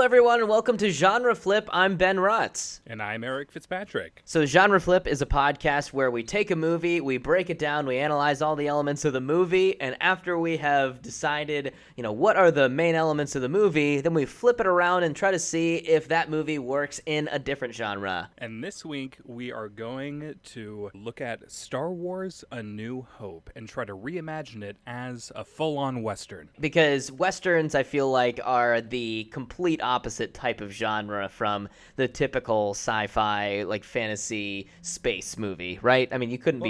everyone, and welcome to Genre Flip. I'm Ben Rutz. And I'm Erik Fitzpatrick. So Genre Flip is a podcast where we take a movie, we break it down, we analyze all the elements of the movie, and after we have decided, what are the main elements of the movie, then we flip it around and try to see if that movie works in a different genre. And this week, we are going to look at Star Wars A New Hope and try to reimagine it as a full-on Western. Because Westerns, I feel like, are the complete opposite type of genre from the typical sci-fi, like fantasy space movie, right? I mean, you couldn't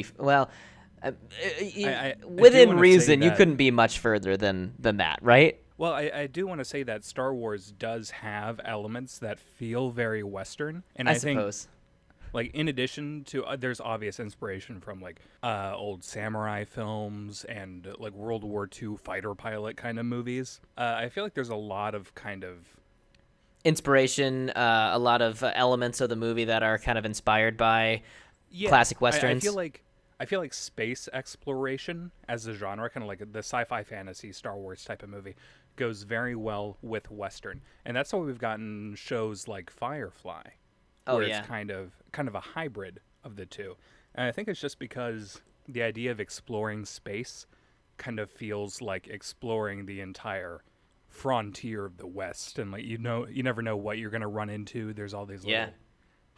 within reason, you couldn't be much further than that, right? Well, I do want to say that Star Wars does have elements that feel very Western. And I suppose. Think, like, in addition to, there's obvious inspiration from, like, old samurai films and, like, World War II fighter pilot kind of movies. I feel like there's a lot of kind of inspiration, a lot of elements of the movie that are kind of inspired by classic Westerns. I feel like space exploration as a genre, kind of like the sci-fi fantasy Star Wars type of movie, goes very well with Western. And that's why we've gotten shows like Firefly. It's kind of a hybrid of the two. And I think it's just because the idea of exploring space kind of feels like exploring the entire frontier of the West, and you never know what you're going to run into. There's all these little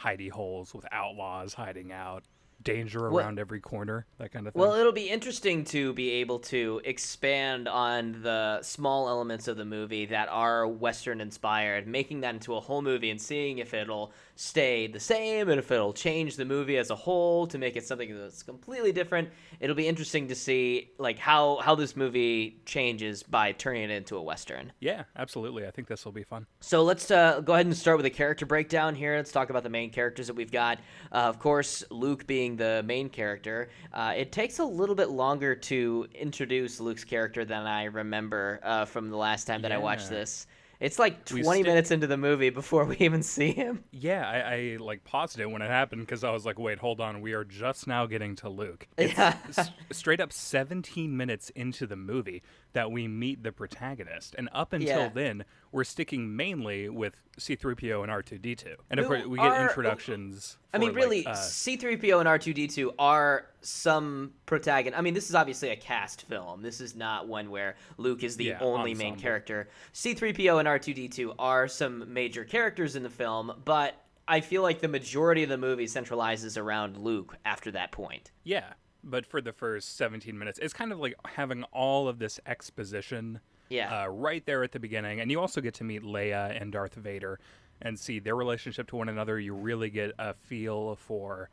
hidey holes with outlaws hiding out, danger around every corner, that kind of thing. Well, it'll be interesting to be able to expand on the small elements of the movie that are Western inspired, making that into a whole movie and seeing if it'll stay the same and if it'll change the movie as a whole to make it something that's completely different. It'll be interesting to see how this movie changes by turning it into a Western. Yeah, absolutely. I think this will be fun. So let's go ahead and start with a character breakdown here. Let's talk about the main characters that we've got. Of course, Luke being the main character. It takes a little bit longer to introduce Luke's character than I remember from the last time that I watched this. It's like 20 minutes into the movie before we even see him. Yeah, I paused it when it happened because I was like, wait, hold on. We are just now getting to Luke. It's straight up 17 minutes into the movie that we meet the protagonist. And up until then, we're sticking mainly with C-3PO and R2-D2. And of course, we get introductions. C-3PO and R2-D2 are some protagonist. I mean, this is obviously a cast film. This is not one where Luke is the only main character. C-3PO and R2-D2 are some major characters in the film, but I feel like the majority of the movie centralizes around Luke after that point. Yeah, but for the first 17 minutes, it's kind of like having all of this exposition right there at the beginning. And you also get to meet Leia and Darth Vader and see their relationship to one another. You really get a feel for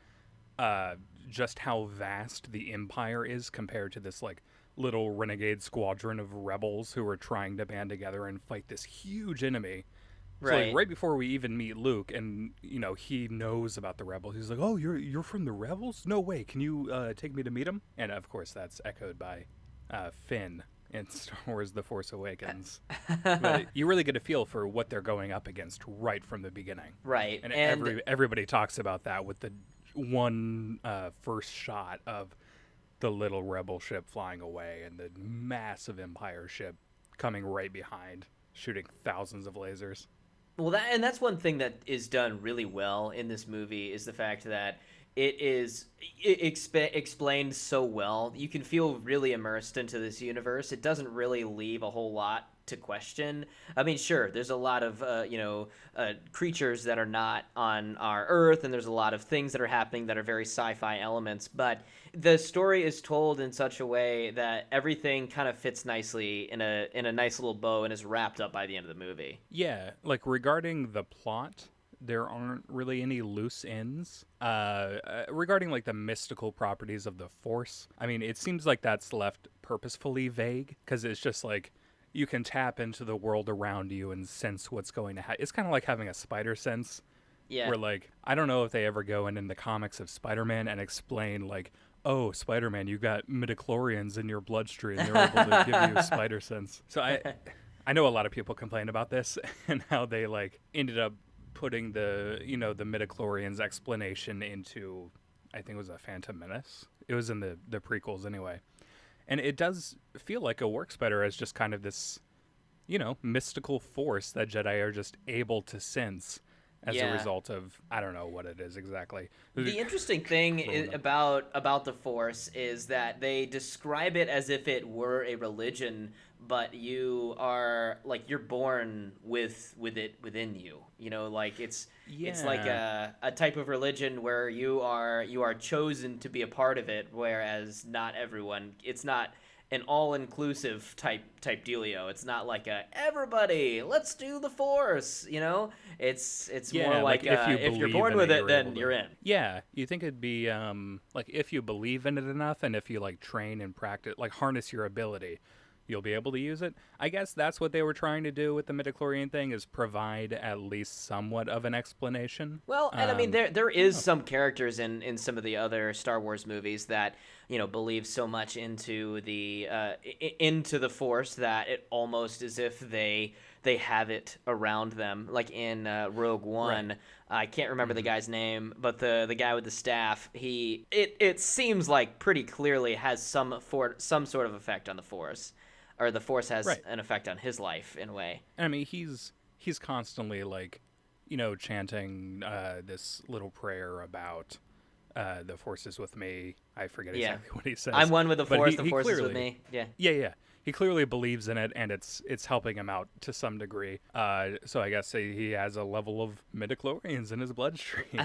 just how vast the Empire is compared to this little renegade squadron of rebels who are trying to band together and fight this huge enemy. Right. So right before we even meet Luke, and he knows about the rebels, he's like, "Oh, you're from the rebels? No way! Can you take me to meet them?" And of course, that's echoed by Finn in Star Wars: The Force Awakens. But you really get a feel for what they're going up against right from the beginning. Right, and everybody talks about that with the one first shot of the little rebel ship flying away and the massive Empire ship coming right behind, shooting thousands of lasers. Well, that's one thing that is done really well in this movie is the fact that it is explained so well. You can feel really immersed into this universe. It doesn't really leave a whole lot to question. I mean, sure, there's a lot of creatures that are not on our Earth, and there's a lot of things that are happening that are very sci-fi elements, but the story is told in such a way that everything kind of fits nicely in a nice little bow and is wrapped up by the end of the movie. Yeah, regarding the plot, there aren't really any loose ends. Regarding the mystical properties of the Force, I mean, it seems like that's left purposefully vague because it's just you can tap into the world around you and sense what's going to happen. It's kind of like having a spider sense. Yeah. Where I don't know if they ever go in the comics of Spider-Man and explain oh, Spider-Man, you got midichlorians in your bloodstream. They're able to give you a spider sense. So I know a lot of people complain about this and how they ended up putting the midichlorians explanation into, I think it was a Phantom Menace. It was in the prequels anyway. And it does feel like it works better as just kind of this mystical force that Jedi are just able to sense as a Yeah. result of, I don't know what it is exactly. The interesting thing Growing up. about the Force is that they describe it as if it were a religion, but you are like you're born with it within you. You know, like it's like Yeah. a type of religion where you are chosen to be a part of it, whereas not everyone. It's not an all-inclusive type dealio. It's not like a everybody let's do the Force. You know, it's more Yeah, like like if you if you're believe born in with it, it, you're able then to. you're in. Yeah, you think it'd be like if you believe in it enough and if you like train and practice, like harness your ability, you'll be able to use it. I guess that's what they were trying to do with the midichlorian thing is provide at least somewhat of an explanation. Well, and I mean, there I don't is know. some characters in some of the other Star Wars movies that believe so much into the Force that it almost as if they have it around them. Like in Rogue Right. One, I can't remember the Hmm. guy's name, but the guy with the staff, it seems like pretty clearly has some sort of effect on the Force, or the Force has Right. an effect on his life in a way. I mean, he's constantly like, chanting this little prayer about the force is with me. I forget Yeah, exactly what he I'm says, one with the but Force. The he Force is with clearly, me. Yeah. yeah, yeah, he clearly believes in it, and it's helping him out to some degree. So I guess he has a level of midichlorians in his bloodstream.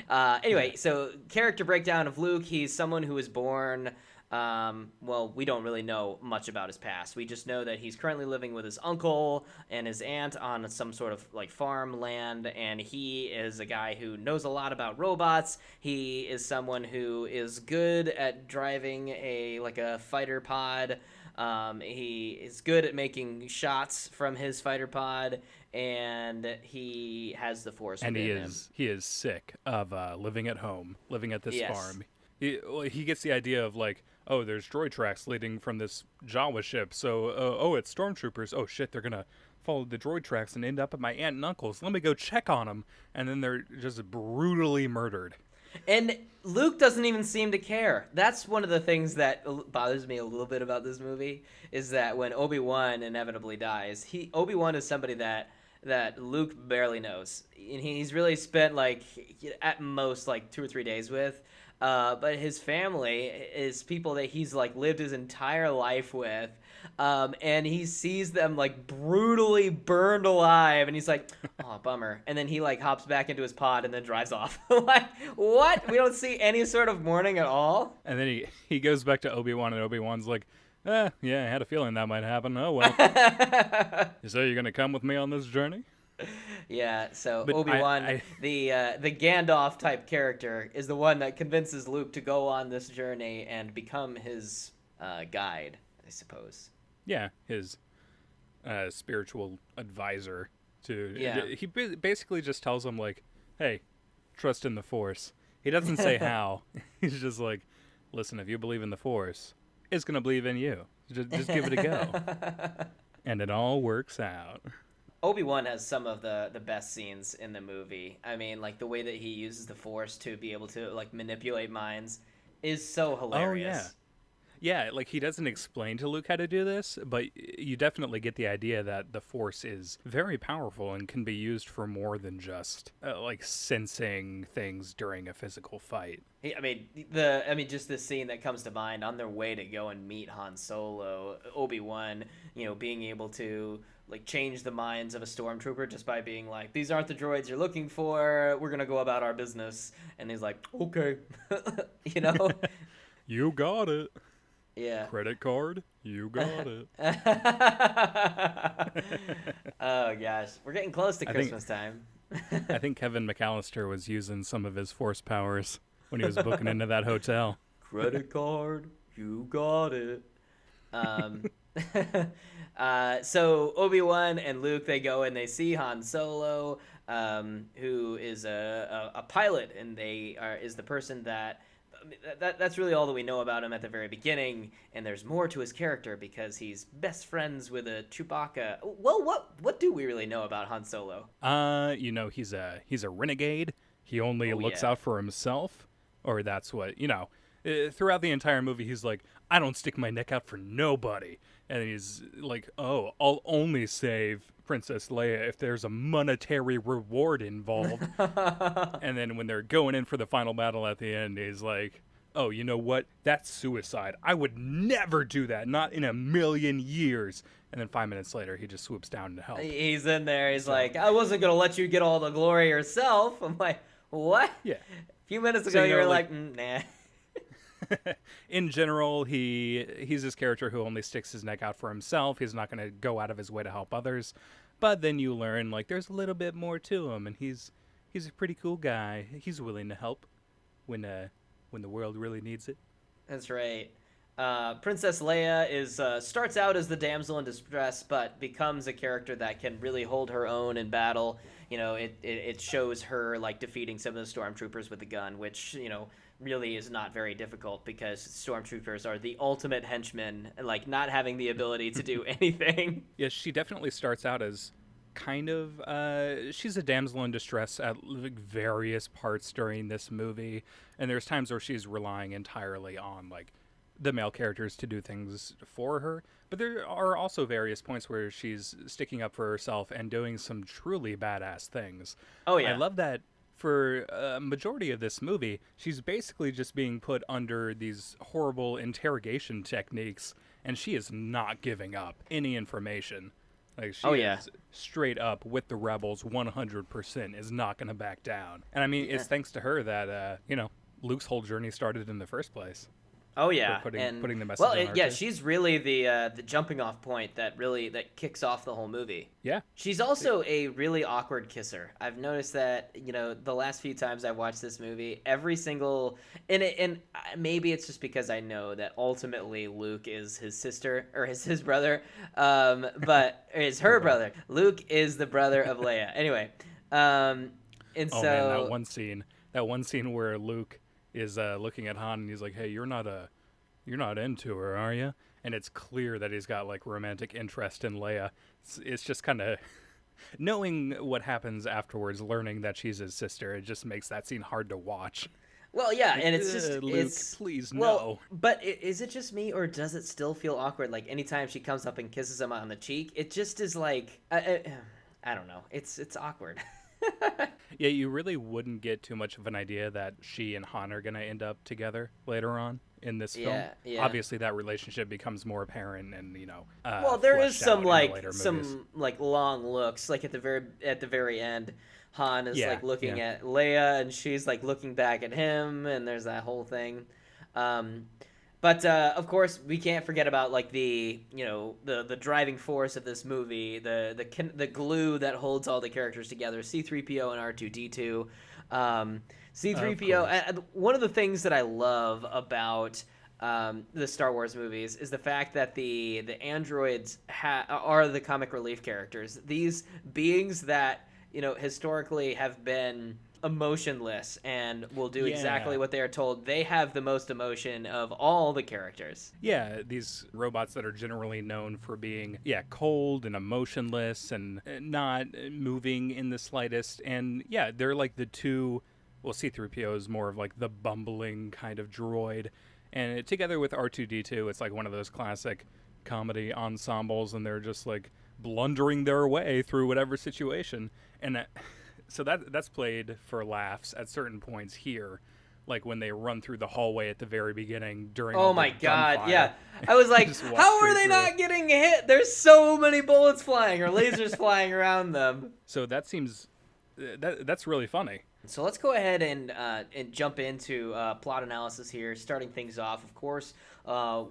Anyway, so character breakdown of Luke. He's someone who was born. Well, we don't really know much about his past. We just know that he's currently living with his uncle and his aunt on some sort of like farmland, and he is a guy who knows a lot about robots. He is someone who is good at driving a fighter pod. He is good at making shots from his fighter pod, and he has the Force And within him. he is sick of living at home, living at this Yes. farm. He gets the idea of like, oh, there's droid tracks leading from this Jawa ship. So, oh, it's stormtroopers. Oh shit, they're gonna follow the droid tracks and end up at my aunt and uncle's. Let me go check on them. And then they're just brutally murdered. And Luke doesn't even seem to care. That's one of the things that bothers me a little bit about this movie is that when Obi-Wan inevitably dies, Obi-Wan is somebody that Luke barely knows. And he's really spent like at most like 2 or 3 days with. But his family is people that he's like lived his entire life with. And he sees them like brutally burned alive, and he's like, "Oh, bummer." And then he like hops back into his pod and then drives off. Like, what? We don't see any sort of mourning at all. And then he goes back to Obi-Wan, and Obi-Wan's like, yeah, I had a feeling that might happen. Oh well. You say you're gonna come with me on this journey? Yeah. So But Obi-Wan, the Gandalf type character, is the one that convinces Luke to go on this journey and become his guide, I suppose. yeah, his spiritual advisor to. Yeah. He basically just tells him like, hey, trust in the Force. He doesn't say how. He's just like, listen, if you believe in the Force, it's gonna believe in you. Just give it a go, and it all works out. Obi-Wan has some of the best scenes in the movie. I mean, like the way that he uses the Force to be able to like manipulate minds is so hilarious. Yeah, like he doesn't explain to Luke how to do this, but you definitely get the idea that the Force is very powerful and can be used for more than just like sensing things during a physical fight. I mean, just this scene that comes to mind on their way to go and meet Han Solo, Obi-Wan, being able to like change the minds of a stormtrooper just by being like, "These aren't the droids you're looking for. We're gonna go about our business," and he's like, "Okay," you know. You got it. Yeah. Credit card, you got it. Oh gosh, we're getting close to I think- Christmas time. I think Kevin McAllister was using some of his Force powers when he was booking into that hotel. Credit card, you got it. Um, so Obi-Wan and Luke, they go and they see Han Solo, who is a pilot, and is the person that's really all that we know about him at the very beginning, and there's more to his character because he's best friends with a Chewbacca. Well, what do we really know about Han Solo? He's a renegade. He only looks yeah. out for himself, or that's what Throughout the entire movie, he's like, I don't stick my neck out for nobody. And he's like, oh, I'll only save Princess Leia if there's a monetary reward involved. And then when they're going in for the final battle at the end, he's like, oh, you know what? That's suicide. I would never do that. Not in a million years. And then 5 minutes later, he just swoops down to help. He's in there. He's like, I wasn't going to let you get all the glory yourself. I'm like, what? Yeah. A few minutes ago, you were like, nah. In general, he's this character who only sticks his neck out for himself. He's not going to go out of his way to help others. But then you learn, like, there's a little bit more to him, and he's a pretty cool guy. He's willing to help when the world really needs it. That's right. Princess Leia starts out as the damsel in distress, but becomes a character that can really hold her own in battle. You know, it shows her like defeating some of the stormtroopers with a gun, which, you know, really is not very difficult because stormtroopers are the ultimate henchmen, like not having the ability to do anything. Yeah, she definitely starts out as kind of she's a damsel in distress at like various parts during this movie, and there's times where she's relying entirely on like the male characters to do things for her, but there are also various points where she's sticking up for herself and doing some truly badass things. Oh yeah, I love that. For a majority of this movie, she's basically just being put under these horrible interrogation techniques, and she is not giving up any information. Like, she is straight up with the rebels 100%, is not going to back down. And I mean, it's thanks to her that, Luke's whole journey started in the first place. Oh yeah, putting the message. Well, she's really the jumping off point that kicks off the whole movie. Yeah, she's also a really awkward kisser. I've noticed that, you know, the last few times I've watched this movie, every single and maybe it's just because I know that ultimately Luke is his sister or his brother, but is her brother. Luke is the brother of Leia. Anyway, and man, so that one scene where Luke is looking at Han and he's like, hey, you're not into her, are you? And it's clear that he's got like romantic interest in Leia. It's just kind of knowing what happens afterwards, learning that she's his sister, it just makes that scene hard to watch. Well, yeah, and it's just Luke, please no. Well, but is it just me, or does it still feel awkward? Like anytime she comes up and kisses him on the cheek, it just is like I don't know. It's awkward. Yeah, you really wouldn't get too much of an idea that she and Han are going to end up together later on in this film. Yeah. Obviously, that relationship becomes more apparent, and well, there is some movies. long looks, like at the very end. Han is like looking at Leia, and she's like looking back at him, and there's that whole thing. But of course, we can't forget about like the driving force of this movie, the glue that holds all the characters together, C-3PO and R2-D2. C-3PO. One of the things that I love about the Star Wars movies is the fact that the androids are the comic relief characters. These beings that historically have been emotionless and will do exactly what they are told. They have the most emotion of all the characters. Yeah, these robots that are generally known for being cold and emotionless and not moving in the slightest. And they're like the two. Well, C-3PO is more of like the bumbling kind of droid, and together with R2-D2, it's like one of those classic comedy ensembles, and they're just like blundering their way through whatever situation. And so that's played for laughs at certain points here, like when they run through the hallway at the very beginning during. Oh my god! Yeah, I was like, how are they not getting hit? There's so many bullets flying or lasers flying around them. So that seems that's really funny. So let's go ahead and jump into plot analysis here, starting things off, of course,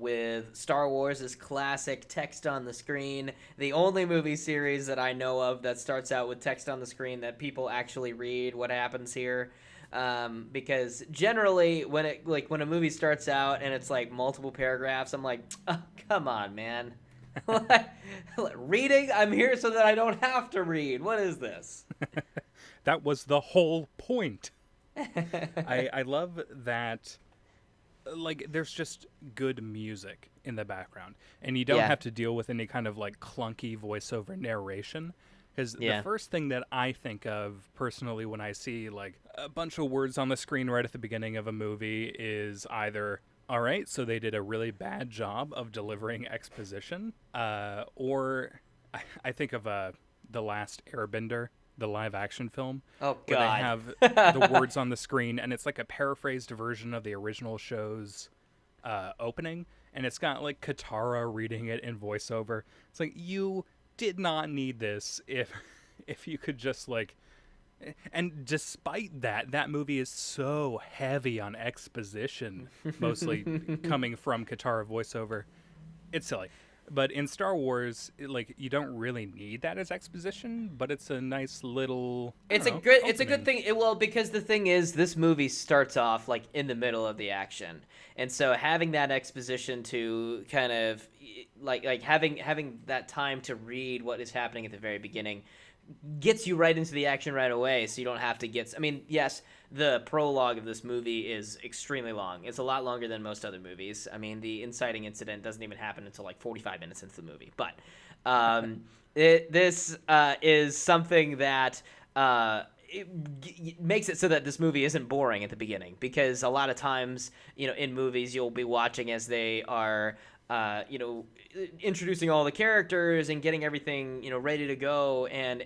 with Star Wars' classic text on the screen, the only movie series that I know of that starts out with text on the screen that people actually read what happens here. Because generally when a movie starts out and it's like multiple paragraphs, I'm like, oh, come on, man. Reading? I'm here so that I don't have to read. What is this? That was the whole point. I love that, like, there's just good music in the background, and you don't have to deal with any kind of like clunky voiceover narration, Because the Yeah. first thing that I think of personally when I see like a bunch of words on the screen right at the beginning of a movie is either, all right, so they did a really bad job of delivering exposition, or I think of The Last Airbender, the live action film, Oh where they God. have the words on the screen and it's like a paraphrased version of the original show's opening, and it's got like Katara reading it in voiceover. It's like, you did not need this if you could just like. And despite that, that movie is so heavy on exposition, mostly coming from Katara voiceover. It's silly. But in Star Wars, like, you don't really need that as exposition, but it's a nice little It's a good thing. Well, because the thing is, this movie starts off like in the middle of the action, and so having that exposition to kind of like having that time to read what is happening at the very beginning gets you right into the action right away, so you don't have to get. I mean, yes, the prologue of this movie is extremely long. It's a lot longer than most other movies. I mean, the inciting incident doesn't even happen until like 45 minutes into the movie. But this is something that it makes it so that this movie isn't boring at the beginning, because a lot of times, in movies you'll be watching as they are introducing all the characters and getting everything, ready to go, and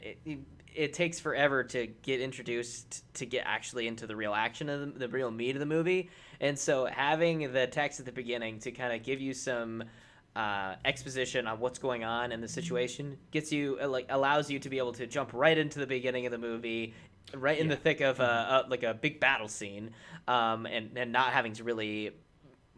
it takes forever to get introduced, to get actually into the real action of the real meat of the movie. And so having the text at the beginning to kind of give you some exposition on what's going on in the situation gets you allows you to be able to jump right into the beginning of the movie, right in the thick of like a big battle scene, and not having to really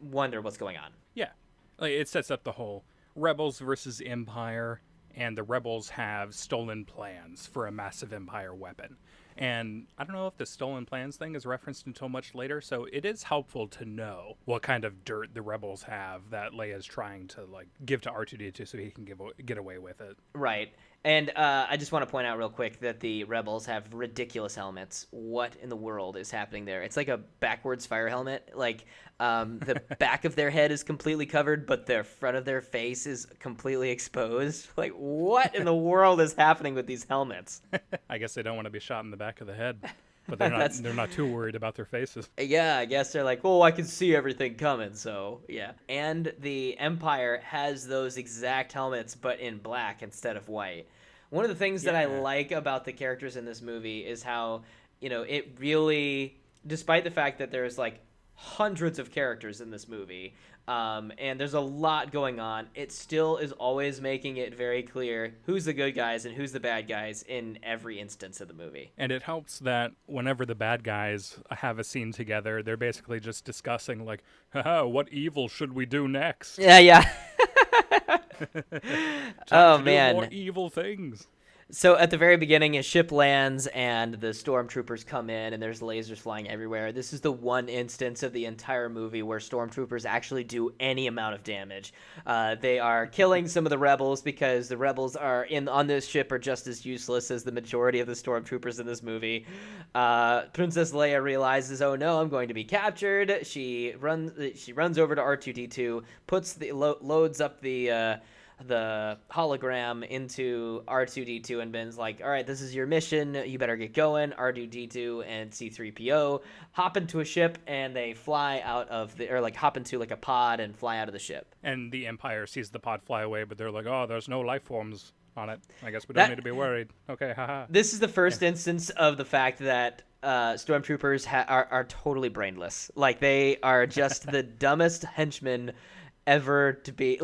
wonder what's going on. Yeah. Like, it sets up the whole Rebels versus Empire, and the Rebels have stolen plans for a massive Empire weapon. And I don't know if the stolen plans thing is referenced until much later, so it is helpful to know what kind of dirt the Rebels have that Leia's trying to like give to R2-D2 so he can get away with it. Right. And I just want to point out real quick that the Rebels have ridiculous helmets. What in the world is happening there? It's like a backwards fire helmet. Like, the back of their head is completely covered, but the front of their face is completely exposed. Like, what in the world is happening with these helmets? I guess they don't want to be shot in the back of the head, but they're not too worried about their faces. Yeah, I guess they're like, well, I can see everything coming, so yeah. And the Empire has those exact helmets, but in black instead of white. One of the things that I like about the characters in this movie is how, it really, despite the fact that there's like hundreds of characters in this movie, and there's a lot going on, it still is always making it very clear who's the good guys and who's the bad guys in every instance of the movie. And it helps that whenever the bad guys have a scene together, they're basically just discussing like, haha, what evil should we do next? Yeah. Oh man, more evil things. So at the very beginning, a ship lands and the stormtroopers come in and there's lasers flying everywhere. This is the one instance of the entire movie where stormtroopers actually do any amount of damage. They are killing some of the rebels because the rebels on this ship are just as useless as the majority of the stormtroopers in this movie. Princess Leia realizes, oh no, I'm going to be captured. She runs over to R2-D2, loads up the hologram into R2-D2, and Ben's like, all right, this is your mission, you better get going. R2-D2 and C-3PO hop into a ship and they fly out of hop into like a pod and fly out of the ship. And the Empire sees the pod fly away, but they're like, oh, there's no life forms on it. I guess we don't need to be worried. Okay, haha. This is the first instance of the fact that stormtroopers are totally brainless. Like, they are just the dumbest henchmen ever to be.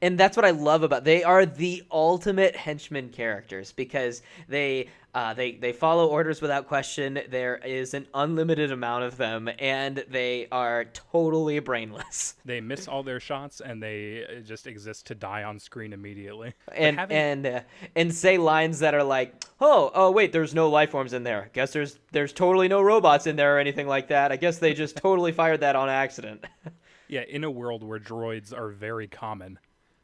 And that's what I love about, they are the ultimate henchman characters, because they follow orders without question. There is an unlimited amount of them, and they are totally brainless. They miss all their shots, and they just exist to die on screen immediately. And say lines that are like, oh wait, there's no life forms in there. Guess there's totally no robots in there or anything like that. I guess they just totally fired that on accident. Yeah, in a world where droids are very common,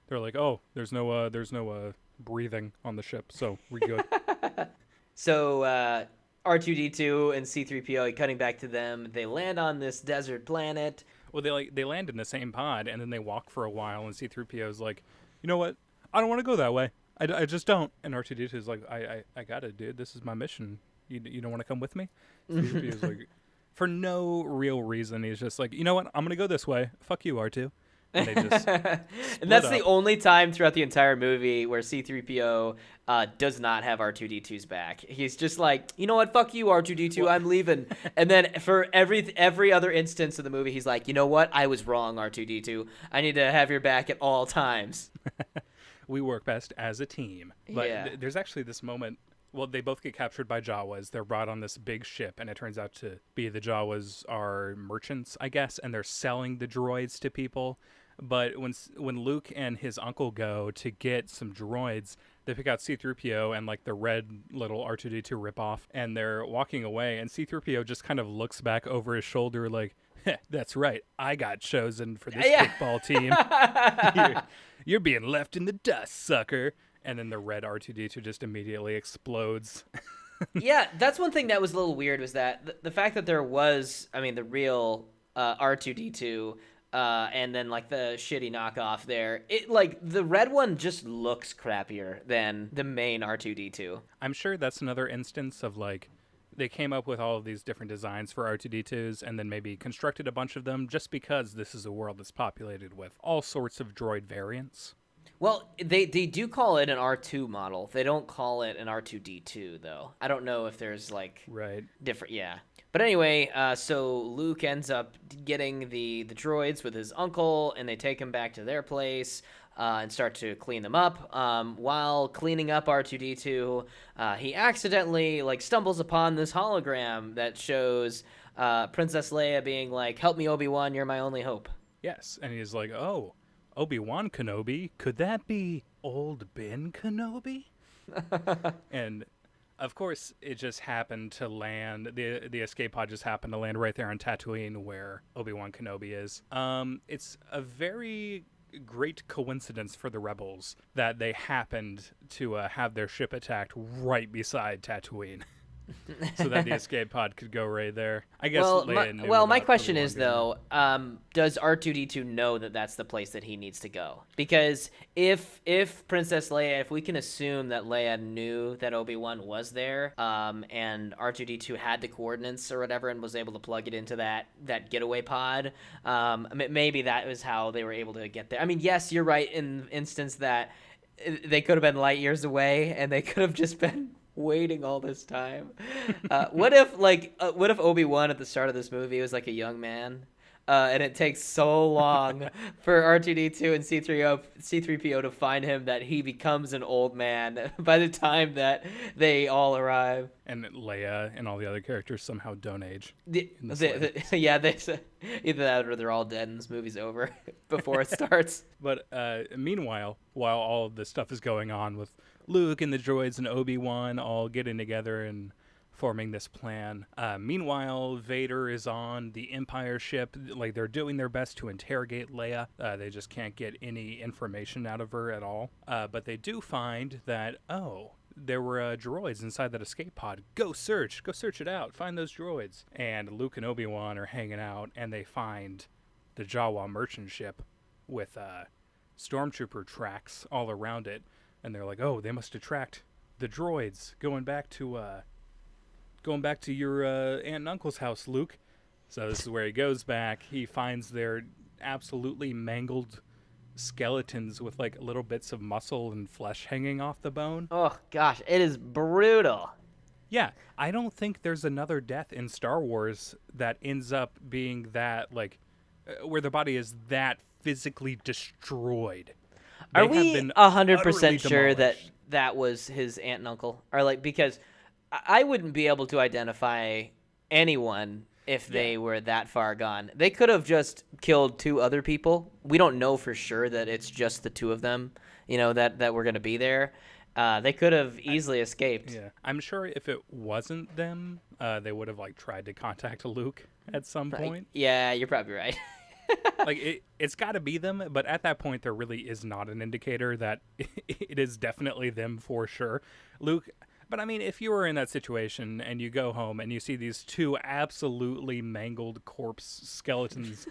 they're like, oh, there's no breathing on the ship, so we're good. So R2-D2 and C-3PO, cutting back to them, they land on this desert planet. Well, they land in the same pod, and then they walk for a while, and C-3PO's like, you know what? I don't want to go that way. I just don't. And R2D2 is like, I got it, dude. This is my mission. You don't want to come with me? C3PO is like, for no real reason, he's just like, you know what? I'm going to go this way. Fuck you, R2. And they just And that's the only time throughout the entire movie where C-3PO does not have R2-D2's back. He's just like, you know what, fuck you, R2-D2, I'm leaving. And then for every other instance of the movie, he's like, you know what, I was wrong, R2-D2. I need to have your back at all times. We work best as a team. But Yeah. There's actually this moment. Well, they both get captured by Jawas. They're brought on this big ship, and it turns out to be the Jawas are merchants, I guess, and they're selling the droids to people. But when Luke and his uncle go to get some droids, they pick out C-3PO and like the red little R2-D2 ripoff, and they're walking away, and C-3PO just kind of looks back over his shoulder like, that's right, I got chosen for this kickball team. You're being left in the dust, sucker. And then the red R2-D2 just immediately explodes. Yeah, that's one thing that was a little weird was that the fact that there was, I mean, the real R2-D2 and then like the shitty knockoff there, it like the red one just looks crappier than the main R2-D2. I'm sure that's another instance of like they came up with all of these different designs for R2-D2s and then maybe constructed a bunch of them just because this is a world that's populated with all sorts of droid variants. Well, they do call it an R2 model. They don't call it an R2-D2 though. I don't know if there's like different. Yeah. But anyway, so Luke ends up getting the droids with his uncle, and they take him back to their place and start to clean them up. While cleaning up R2-D2, he accidentally like stumbles upon this hologram that shows Princess Leia being like, "Help me, Obi-Wan, you're my only hope." Yes, and he's like, "Oh, Obi-Wan Kenobi? Could that be old Ben Kenobi?" And of course, it just happened to land. The escape pod just happened to land right there on Tatooine, where Obi-Wan Kenobi is. It's a very great coincidence for the rebels that they happened to have their ship attacked right beside Tatooine. So that the escape pod could go right there. I guess. My question is though, does R2-D2 know that that's the place that he needs to go? Because if Princess Leia, if we can assume that Leia knew that Obi-Wan was there, and R2-D2 had the coordinates or whatever and was able to plug it into that getaway pod, maybe that was how they were able to get there. I mean, yes, you're right in the instance that they could have been light years away and they could have just been waiting all this time. What if Obi-Wan at the start of this movie was like a young man, and it takes so long for R2-D2 and C-3PO to find him that he becomes an old man by the time that they all arrive. And Leia and all the other characters somehow don't age. They either that or they're all dead and this movie's over before it starts. But meanwhile, while all of this stuff is going on with Luke and the droids and Obi-Wan all getting together and forming this plan. Meanwhile, Vader is on the Empire ship. Like, they're doing their best to interrogate Leia. They just can't get any information out of her at all. But they do find that, there were droids inside that escape pod. Go search it out. Find those droids. And Luke and Obi-Wan are hanging out, and they find the Jawa merchant ship with stormtrooper tracks all around it. And they're like, oh, they must have tracked the droids going back to your aunt and uncle's house, Luke. So this is where he goes back. He finds their absolutely mangled skeletons with like little bits of muscle and flesh hanging off the bone. Oh gosh, it is brutal. Yeah, I don't think there's another death in Star Wars that ends up being that like where the body is that physically destroyed. Are we 100% sure that was his aunt and uncle? Or like, because I wouldn't be able to identify anyone if they were that far gone. They could have just killed two other people. We don't know for sure that it's just the two of them, that were going to be there. They could have easily escaped. Yeah, I'm sure if it wasn't them, they would have like tried to contact Luke at some point. Yeah, you're probably right. Like it's got to be them, but at that point there really is not an indicator that it is definitely them for sure. Luke, but I mean, if you were in that situation and you go home and you see these two absolutely mangled corpse skeletons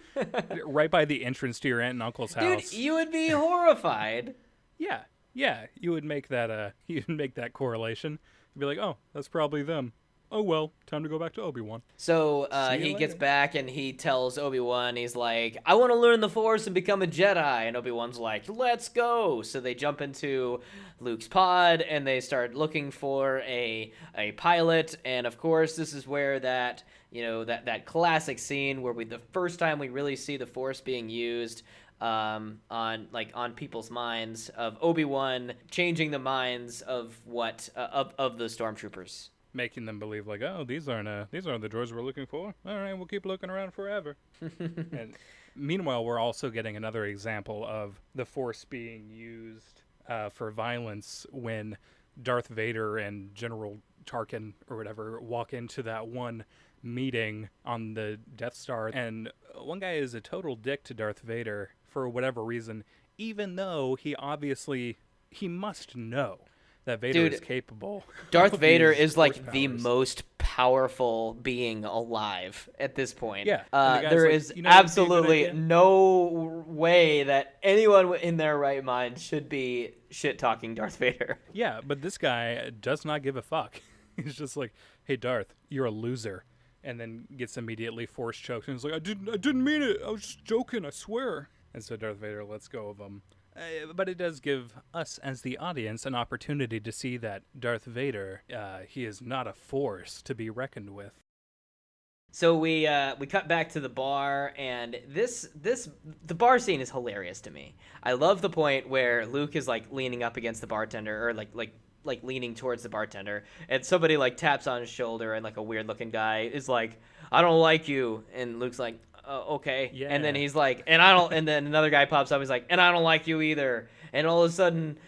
right by the entrance to your aunt and uncle's house, dude, you would be horrified. Yeah, Yeah, you would make that you'd make that correlation. You'd be like, oh, that's probably them. Oh well, time to go back to Obi-Wan. So See you he gets later. back and he tells Obi-Wan, he's like, I want to learn the Force and become a Jedi. And Obi-Wan's like, let's go. So they jump into Luke's pod and they start looking for a pilot. And of course, this is where that, that classic scene where the first time we really see the Force being used on people's minds, of Obi-Wan changing the minds of of the stormtroopers. Making them believe like, oh, these aren't the droids we're looking for. All right, we'll keep looking around forever. And meanwhile, we're also getting another example of the Force being used for violence when Darth Vader and General Tarkin or whatever walk into that one meeting on the Death Star, and one guy is a total dick to Darth Vader for whatever reason, even though he must know that Vader Dude, is capable. Darth of Vader these is like force the powers. most powerful being alive at this point. Yeah, and the guy's There like, is "You know what'd be a good absolutely idea?" no way that anyone in their right mind should be shit talking Darth Vader. Yeah, but this guy does not give a fuck. He's just like, "Hey, Darth, you're a loser," and then gets immediately force choked. And he's like, "I didn't mean it. I was just joking. I swear." And so Darth Vader lets go of him. But it does give us, as the audience, an opportunity to see that Darth Vader, he is not a force to be reckoned with. So we cut back to the bar, and the bar scene is hilarious to me. I love the point where Luke is like leaning up against the bartender, or like leaning towards the bartender, and somebody like taps on his shoulder, and like a weird looking guy is like, "I don't like you," and Luke's like, okay. Yeah. And then he's like, and then another guy pops up. He's like, and I don't like you either. And all of a sudden,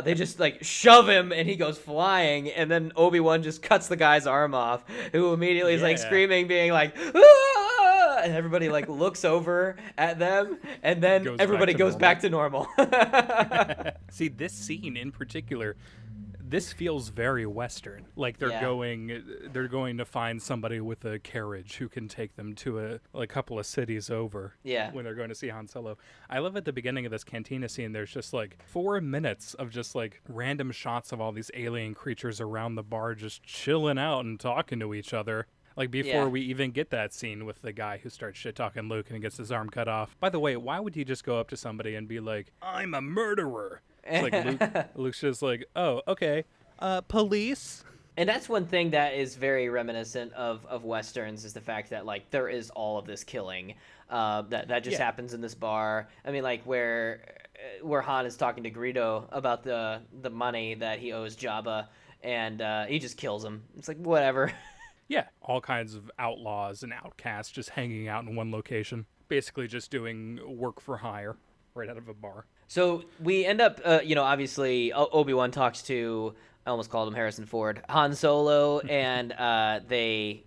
they just like shove him and he goes flying. And then Obi-Wan just cuts the guy's arm off, who immediately is like Yeah. screaming, being like, "Ah!" And everybody like looks over at them. And then Goes everybody back to goes back to normal. See, this scene in particular, this feels very Western. Like they're Yeah. going to find somebody with a carriage who can take them to a couple of cities over. Yeah. When they're going to see Han Solo. I love at the beginning of this cantina scene, there's just like 4 minutes of just like random shots of all these alien creatures around the bar just chilling out and talking to each other. Like before Yeah. we even get that scene with the guy who starts shit talking Luke and gets his arm cut off. By the way, why would you just go up to somebody and be like, "I'm a murderer"? It's like Luke's just like, "Oh, okay. Police?" And that's one thing that is very reminiscent of westerns, is the fact that like there is all of this killing that just Yeah. happens in this bar. I mean, like where Han is talking to Greedo about the money that he owes Jabba, and he just kills him. It's like, whatever. Yeah, all kinds of outlaws and outcasts just hanging out in one location, basically just doing work for hire right out of a bar. So we end up, obviously Obi-Wan talks to, I almost called him Harrison Ford, Han Solo, and they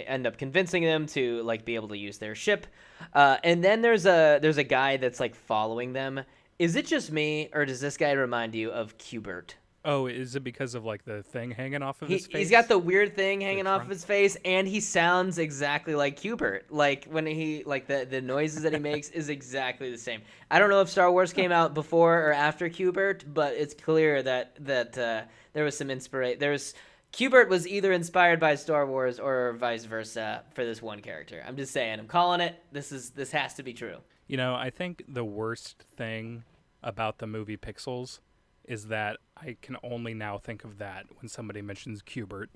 end up convincing them to like be able to use their ship. And then there's a guy that's like following them. Is it just me, or does this guy remind you of Qbert? Oh, is it because of like the thing hanging off of his face? He's got the weird thing hanging off of trunk? his face, and he sounds exactly like Qbert. Like when he like the noises that he makes is exactly the same. I don't know if Star Wars came out before or after Qbert, but it's clear that there was some inspiration. Qbert was either inspired by Star Wars or vice versa for this one character. I'm just saying. I'm calling it. This has to be true. You know, I think the worst thing about the movie Pixels is that I can only now think of that when somebody mentions Qbert.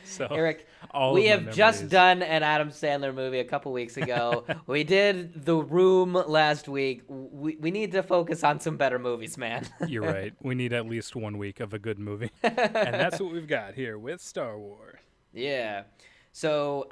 So, Eric, all we of my have just memories- done an Adam Sandler movie a couple weeks ago. We did The Room last week. We need to focus on some better movies, man. You're right. We need at least 1 week of a good movie. And that's what we've got here with Star Wars. Yeah. So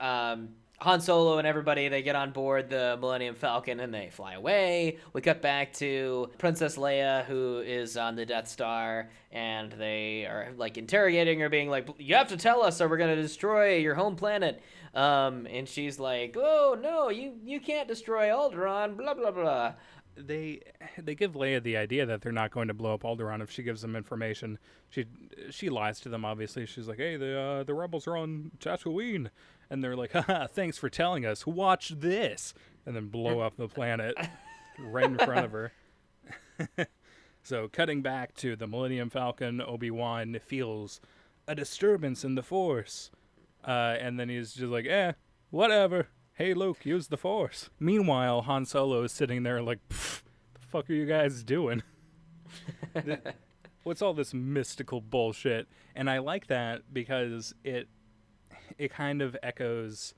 Han Solo and everybody, they get on board the Millennium Falcon and they fly away. We cut back to Princess Leia, who is on the Death Star, and they are like interrogating her, being like, "You have to tell us or we're going to destroy your home planet." And she's like, "Oh, no, you can't destroy Alderaan, blah, blah, blah." They give Leia the idea that they're not going to blow up Alderaan if she gives them information. She lies to them, obviously. She's like, "Hey, the rebels are on Tatooine," and they're like, "Haha, thanks for telling us. Watch this," and then blow up the planet right in front of her. So cutting back to the Millennium Falcon, Obi-Wan feels a disturbance in the Force. And then he's just like, whatever. Hey, Luke, use the Force. Meanwhile, Han Solo is sitting there like, the fuck are you guys doing? What's all this mystical bullshit? And I like that because it kind of echoes,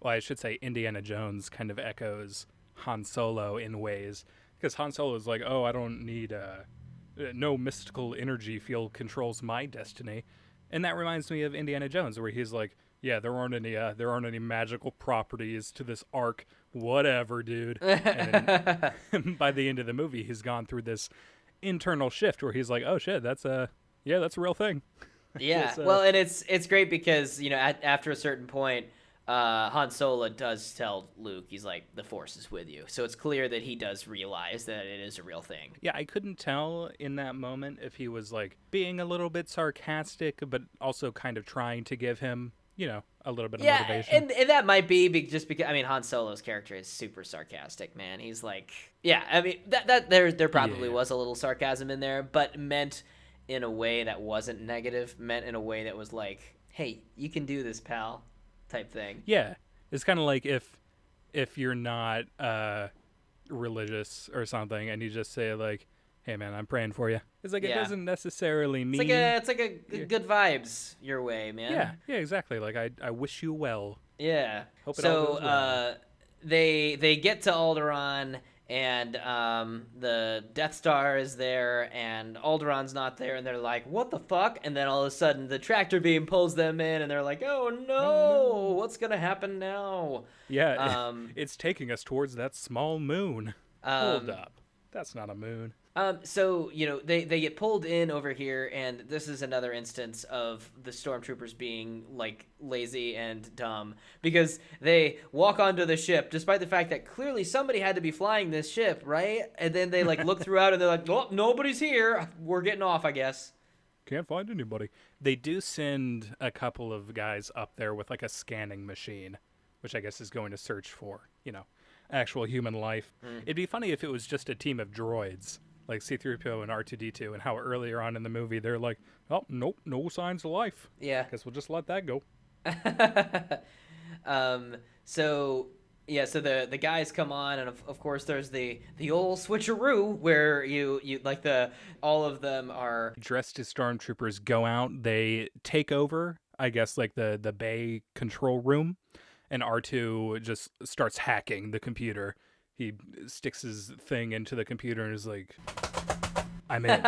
well, I should say Indiana Jones kind of echoes Han Solo in ways. Because Han Solo is like, oh, I don't need, no mystical energy field controls my destiny. And that reminds me of Indiana Jones, where he's like, yeah, there aren't any magical properties to this arc, whatever, dude. And by the end of the movie, he's gone through this internal shift where he's like, oh shit, that's a real thing. Yeah, well, and it's great because, after a certain point, Han Solo does tell Luke, he's like, the Force is with you. So it's clear that he does realize that it is a real thing. Yeah, I couldn't tell in that moment if he was like being a little bit sarcastic, but also kind of trying to give him, a little bit of motivation. And that might be just because, Han Solo's character is super sarcastic, man. He's like, that there probably was a little sarcasm in there, but meant in a way that wasn't negative, meant in a way that was like, hey, you can do this, pal, type thing. Yeah, it's kind of like if you're not religious or something, and you just say like, hey man, I'm praying for you. It's like, it doesn't necessarily mean it's like a good vibes your way, man. Yeah, exactly. Like I wish you well. Yeah. Hope it all goes well. They get to Alderaan, and the Death Star is there, and Alderaan's not there, and they're like, what the fuck? And then all of a sudden the tractor beam pulls them in, and they're like, oh no, what's gonna happen now? Yeah, it's taking us towards that small moon. Hold up, that's not a moon. So, they get pulled in over here, and this is another instance of the stormtroopers being, like, lazy and dumb, because they walk onto the ship, despite the fact that clearly somebody had to be flying this ship, right? And then they, like, look throughout, and they're like, oh, nobody's here. We're getting off, I guess. Can't find anybody. They do send a couple of guys up there with, like, a scanning machine, which I guess is going to search for, actual human life. It'd be funny if it was just a team of droids, like C-3PO and R2-D2, and how earlier on in the movie they're like, oh, nope, no signs of life. Yeah. Guess we'll just let that go. So the guys come on, and of course there's the old switcheroo where you like all of them are dressed as stormtroopers, go out, they take over, I guess, like the bay control room, and R2 just starts hacking the computer. He sticks his thing into the computer and is like, I'm in.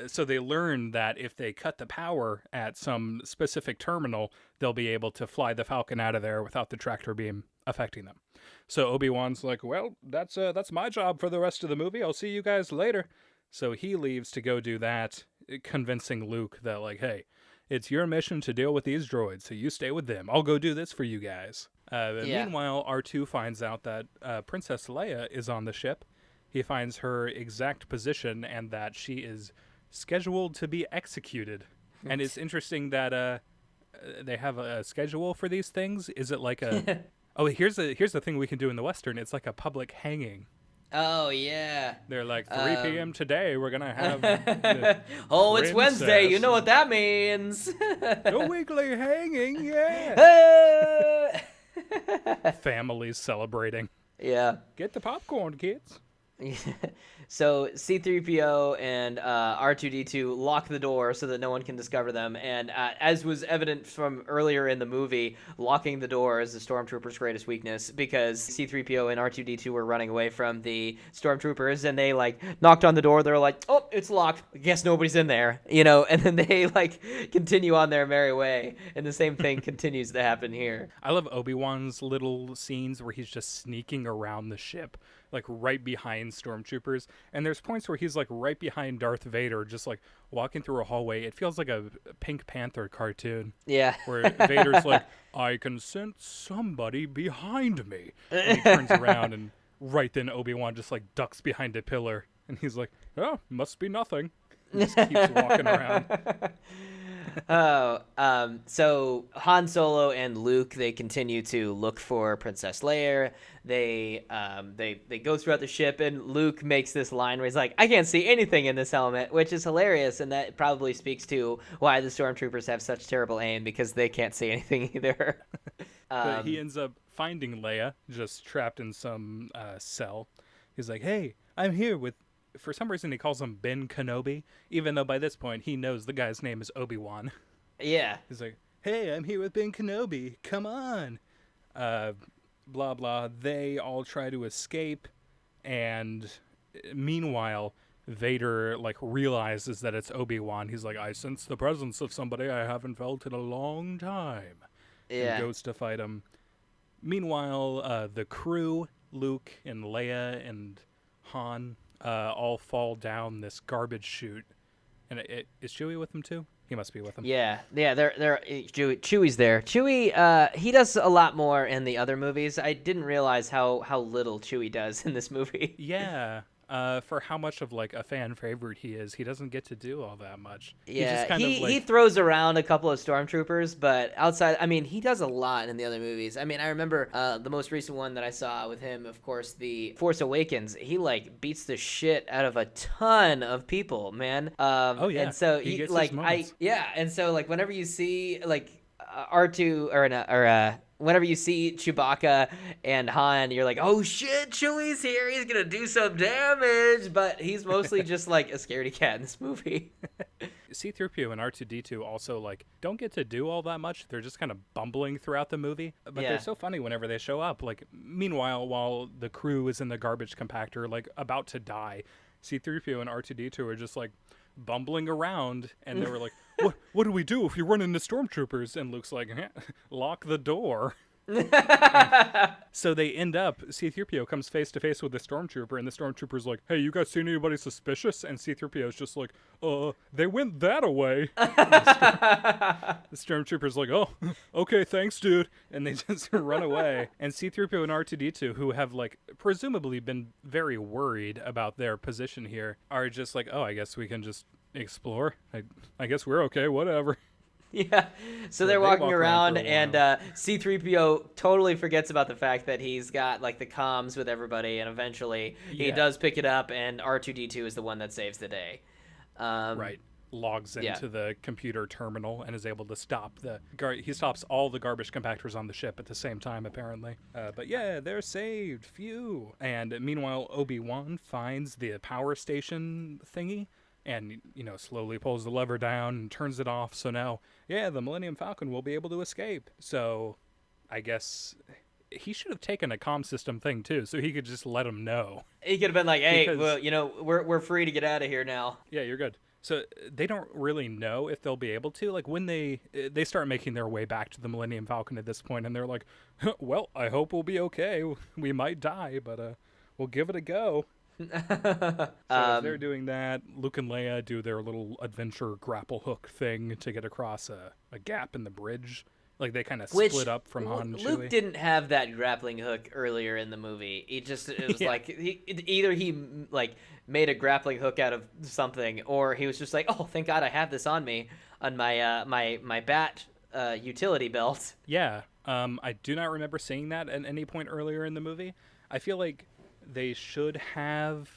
So they learn that if they cut the power at some specific terminal, they'll be able to fly the Falcon out of there without the tractor beam affecting them. So Obi-Wan's like, well, that's my job for the rest of the movie. I'll see you guys later. So he leaves to go do that, convincing Luke that, like, hey, it's your mission to deal with these droids, so you stay with them. I'll go do this for you guys. Meanwhile, R2 finds out that Princess Leia is on the ship. He finds her exact position and that she is scheduled to be executed. And it's interesting that they have a schedule for these things. Is it like a... Oh, here's the thing we can do in the Western. It's like a public hanging. Oh, yeah. They're like, 3 p.m. today, we're going to have... oh, it's Wednesday. You know what that means. The weekly hanging, yeah. Families celebrating. Yeah. Get the popcorn, kids. So C-3PO and R2-D2 lock the door so that no one can discover them, and as was evident from earlier in the movie, locking the door is the stormtroopers' greatest weakness, because C-3PO and R2-D2 were running away from the stormtroopers, and they like knocked on the door. They're like, oh, it's locked, I guess nobody's in there, and then they like continue on their merry way, and the same thing continues to happen here. I love Obi-Wan's little scenes where he's just sneaking around the ship, like right behind stormtroopers, and there's points where he's like right behind Darth Vader, just like walking through a hallway. It feels like a Pink Panther cartoon. Yeah. Where Vader's like, I can sense somebody behind me. And he turns around, and right then Obi-Wan just like ducks behind a pillar, and he's like, oh, must be nothing. And just keeps walking around. So Han Solo and Luke, they continue to look for Princess Leia. They go throughout the ship, and Luke makes this line where he's like, "I can't see anything in this helmet," which is hilarious, and that probably speaks to why the stormtroopers have such terrible aim, because they can't see anything either. But he ends up finding Leia just trapped in some cell. He's like, "Hey, I'm here with." For some reason, he calls him Ben Kenobi, even though by this point he knows the guy's name is Obi-Wan. Yeah. He's like, "Hey, I'm here with Ben Kenobi. Come on." Blah blah. They all try to escape, and meanwhile, Vader like realizes that it's Obi-Wan. He's like, "I sense the presence of somebody I haven't felt in a long time," Yeah. and goes to fight him. Meanwhile, the crew, Luke and Leia and Han, all fall down this garbage chute. And is Chewie with them too? He must be with them. Yeah. They're Chewie's there. Chewie, he does a lot more in the other movies. I didn't realize how little Chewie does in this movie. Yeah. For how much of like a fan favorite he is, he doesn't get to do all that much. Yeah, He's just he throws around a couple of stormtroopers, but outside, I mean, he does a lot in the other movies. I mean, I remember the most recent one that I saw with him, of course, the Force Awakens. He like beats the shit out of a ton of people, man. Oh yeah, and so he gets like his moments. and so like whenever you see like R2 whenever you see Chewbacca and Han, you're like, oh shit, Chewie's here. He's gonna do some damage, but he's mostly just like a scaredy cat in this movie. C-3PO and R2-D2 also like don't get to do all that much. They're just kind of bumbling throughout the movie, but Yeah. they're so funny whenever they show up. Like meanwhile, while the crew is in the garbage compactor, like about to die, C-3PO and R2-D2 are just like bumbling around, and they were like, what do we do if you run into stormtroopers? And Luke's like, lock the door. So they end up, C-3PO comes face to face with the stormtrooper, and the stormtrooper's like, hey, you guys seen anybody suspicious? And C-3PO's just like, they went that away. The stormtrooper's like, oh, okay, thanks, dude. And they just run away. And C-3PO and R2-D2, who have like presumably been very worried about their position here, are just like, oh, I guess we can just explore. I guess we're okay, whatever. Yeah. So they're they walking walk around around, for a and C-3PO totally forgets about the fact that he's got like the comms with everybody, and eventually he Yeah. does pick it up, and R2-D2 is the one that saves the day. Right. Logs yeah. into the computer terminal and is able to stop he stops all the garbage compactors on the ship at the same time, apparently. But yeah, they're saved. Phew. And meanwhile, Obi-Wan finds the power station thingy and, slowly pulls the lever down and turns it off. So now, yeah, the Millennium Falcon will be able to escape. So I guess he should have taken a comm system thing too, so he could just let him know. He could have been like, hey, Because- well, we're free to get out of here now. Yeah, you're good. So they don't really know if they'll be able to. Like when they start making their way back to the Millennium Falcon at this point, and they're like, well, I hope we'll be okay. We might die, but we'll give it a go. So as they're doing that, Luke and Leia do their little adventure grapple hook thing to get across a gap in the bridge. Like they kind of split up from Han and Luke Chewie. didn't have that grappling hook earlier in the movie. It was Yeah. like either he like made a grappling hook out of something, or he was just like, oh, thank God I have this on me on my my bat utility belt. Yeah, I do not remember seeing that at any point earlier in the movie. I feel like they should have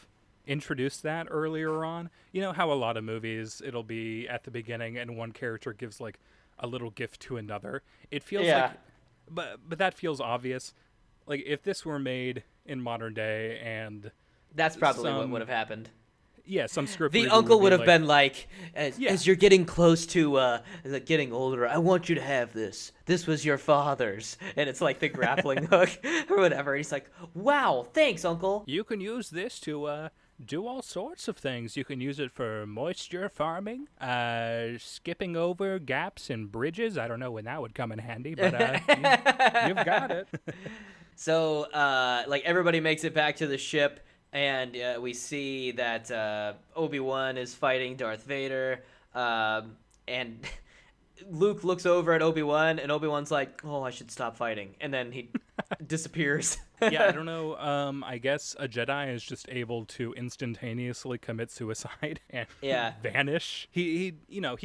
introduced that earlier on. You know how a lot of movies, it'll be at the beginning and one character gives like a little gift to another. It feels Yeah. like, but that feels obvious. Like if this were made in modern day and That's probably what Some- would have happened. yeah, some script The reader uncle would be have been like, Yeah. as you're getting close to like getting older, I want you to have this. This was your father's. And it's like the grappling hook or whatever. And he's like, wow, thanks, uncle. you can use this to do all sorts of things. You can use it for moisture farming, skipping over gaps in bridges. I don't know when that would come in handy, but you've got it. So, like, everybody makes it back to the ship, and we see that Obi-Wan is fighting Darth Vader, and Luke looks over at Obi-Wan, and Obi-Wan's like, oh, I should stop fighting, and then he disappears. Yeah, I don't know. I guess a Jedi is just able to instantaneously commit suicide and Yeah. vanish. He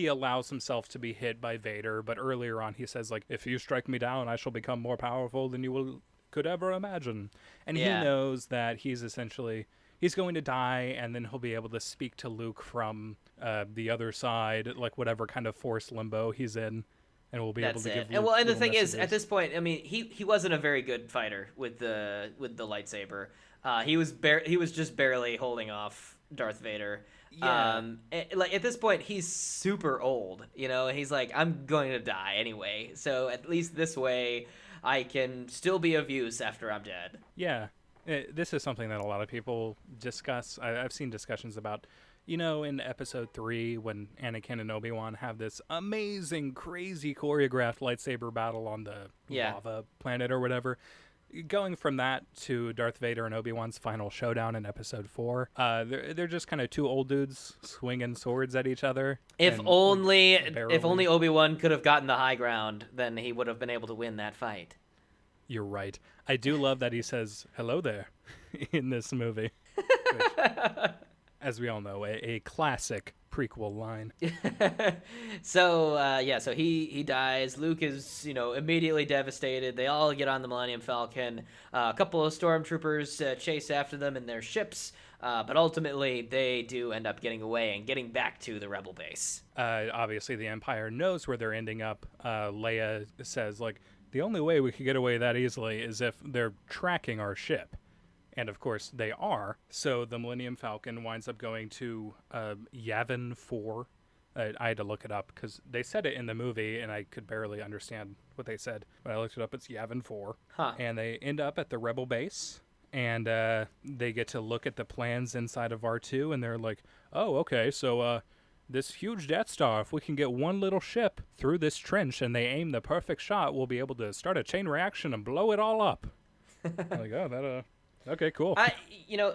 allows himself to be hit by Vader, but earlier on he says like, "If you strike me down, I shall become more powerful than you could ever imagine." And he Yeah. knows that he's going to die, and then he'll be able to speak to Luke from the other side, like whatever kind of force limbo he's in, and we'll be able That's to it. give And Luke well, and the little thing is, at messages. this point, I mean, he wasn't a very good fighter with the lightsaber. He was just barely holding off Darth Vader. Yeah, Like at this point, he's super old. You know, he's like, I'm going to die anyway. So at least this way, I can still be of use after I'm dead. yeah. This is something that a lot of people discuss. I've seen discussions about, in episode 3 when Anakin and Obi-Wan have this amazing, crazy choreographed lightsaber battle on the Yeah. lava planet or whatever. Going from that to Darth Vader and Obi-Wan's final showdown in episode 4, they're just kind of two old dudes swinging swords at each other. If And like only if barely. only Obi-Wan could have gotten the high ground, then he would have been able to win that fight. You're right. I do love that he says hello there in this movie, which, as we all know, a classic prequel line. So he dies. Luke is immediately devastated. They all get on the Millennium Falcon. A couple of stormtroopers chase after them in their ships, but ultimately they do end up getting away and getting back to the Rebel base. Obviously, the Empire knows where they're ending up. Leia says, like, the only way we could get away that easily is if they're tracking our ship. And of course, they are. So the Millennium Falcon winds up going to Yavin 4. I had to look it up because they said it in the movie and I could barely understand what they said. But I looked it up, it's Yavin 4. Huh. And they end up at the Rebel base. And they get to look at the plans inside of R2. And they're like, oh, okay, so this huge Death Star, if we can get one little ship through this trench and they aim the perfect shot, we'll be able to start a chain reaction and blow it all up. Like, oh, okay, cool.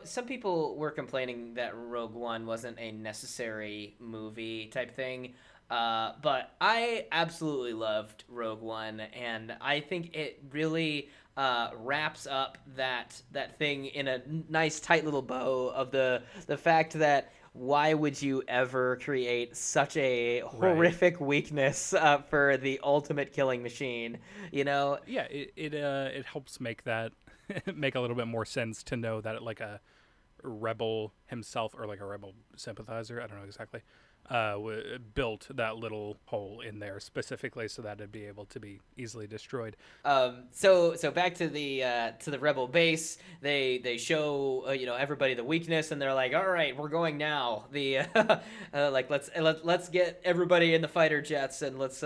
Some people were complaining that Rogue One wasn't a necessary movie type thing, but I absolutely loved Rogue One, and I think it really wraps up that thing in a nice tight little bow of the fact that why would you ever create such a horrific weakness for the ultimate killing machine? You know, Yeah, it helps make that make a little bit more sense to know that like a rebel himself or like a rebel sympathizer, I don't know exactly, built that little hole in there specifically so that it'd be able to be easily destroyed. So back to the rebel base. They show everybody the weakness, and they're like, all right, we're going now. The like let's get everybody in the fighter jets and let's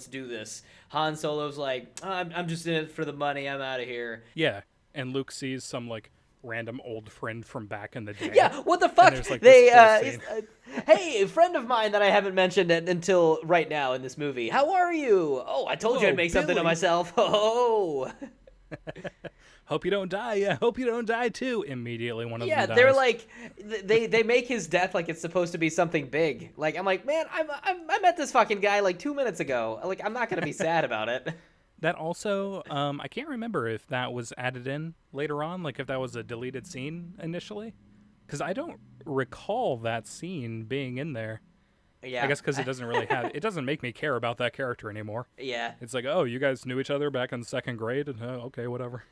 do this. Han Solo's like, I'm just in it for the money. I'm out of here. Yeah, and Luke sees some like random old friend from back in the day. Yeah, what the And fuck? there's like They this cool scene. hey, a friend of mine that I haven't mentioned until right now in this movie. How are you? Oh, I told you I'd Hello, make something of Billy. myself. Oh. Hope you don't die. Yeah, hope you don't die too. Immediately one of Yeah, them dies. they're like, they make his death like it's supposed to be something big. Like I'm like, man, I met this fucking guy like 2 minutes ago. Like I'm not gonna be sad about it. That also, I can't remember if that was added in later on, like if that was a deleted scene initially, because I don't recall that scene being in there. Yeah, I guess because it doesn't make me care about that character anymore. Yeah. It's like, oh, you guys knew each other back in second grade, and okay, whatever.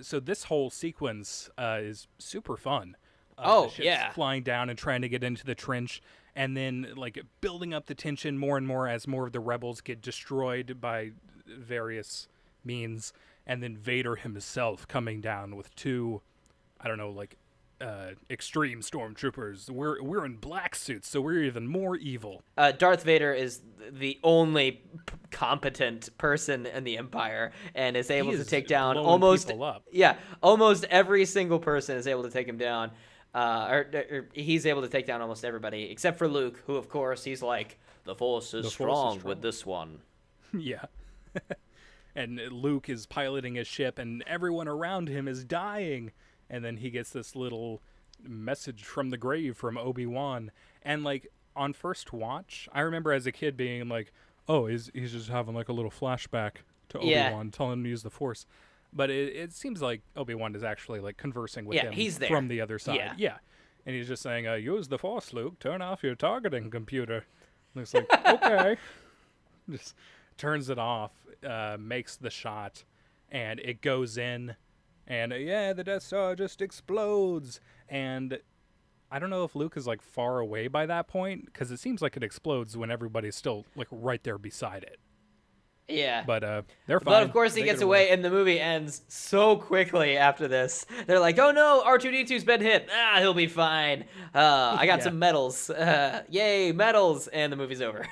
So this whole sequence is super fun. Oh, The ship's yeah. flying down and trying to get into the trench, and then like building up the tension more and more as more of the rebels get destroyed by various means, and then Vader himself coming down with two, I don't know, like extreme stormtroopers. We're in black suits, so we're even more evil. Darth Vader is the only competent person in the Empire and is able to is take down blowing almost people up. yeah, almost every single person is able to take him down. Or he's able to take down almost everybody except for Luke, who of course he's like the Force is strong with this one. Yeah. And Luke is piloting his ship, and everyone around him is dying. And then he gets this little message from the grave from Obi-Wan. And, like, on first watch, I remember as a kid being like, oh, he's just having, like, a little flashback to Yeah. Obi-Wan, telling him to use the Force. But it seems like Obi-Wan is actually like conversing with him he's there. from the other side. Yeah. Yeah. And he's just saying, use the Force, Luke. Turn off your targeting computer. And it's like, okay. Just turns it off, makes the shot, and it goes in. And, the Death Star just explodes. And I don't know if Luke is, like, far away by that point, because it seems like it explodes when everybody's still, like, right there beside it. Yeah. But they're fine. But of course he gets away, and the movie ends so quickly after this. They're like, oh no, R2-D2's been hit. He'll be fine. I got some medals. Yay, medals. And the movie's over.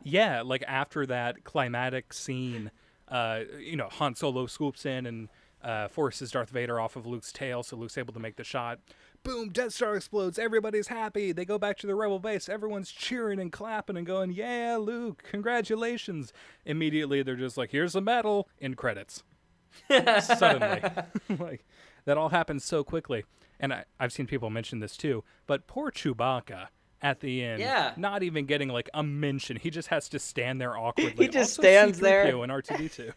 Yeah, like after that climatic scene, Han Solo swoops in and forces Darth Vader off of Luke's tail, so Luke's able to make the shot. Boom, Death Star explodes. Everybody's happy. They go back to the Rebel base. Everyone's cheering and clapping and going, yeah, Luke, congratulations. Immediately, they're just like, here's the medal. In credits. Suddenly. Like, that all happens so quickly. And I've seen people mention this too, but poor Chewbacca at the end, not even getting like a mention. He just has to stand there awkwardly. He just also, stands C-3PO there. and R2-D2.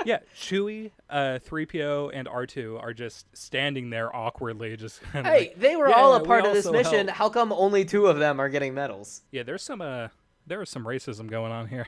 Yeah, Chewie, 3PO, and R2 are just standing there awkwardly, just kind of they were all a part of this also mission. help. How come only 2 of them are getting medals? Yeah, there is some racism going on here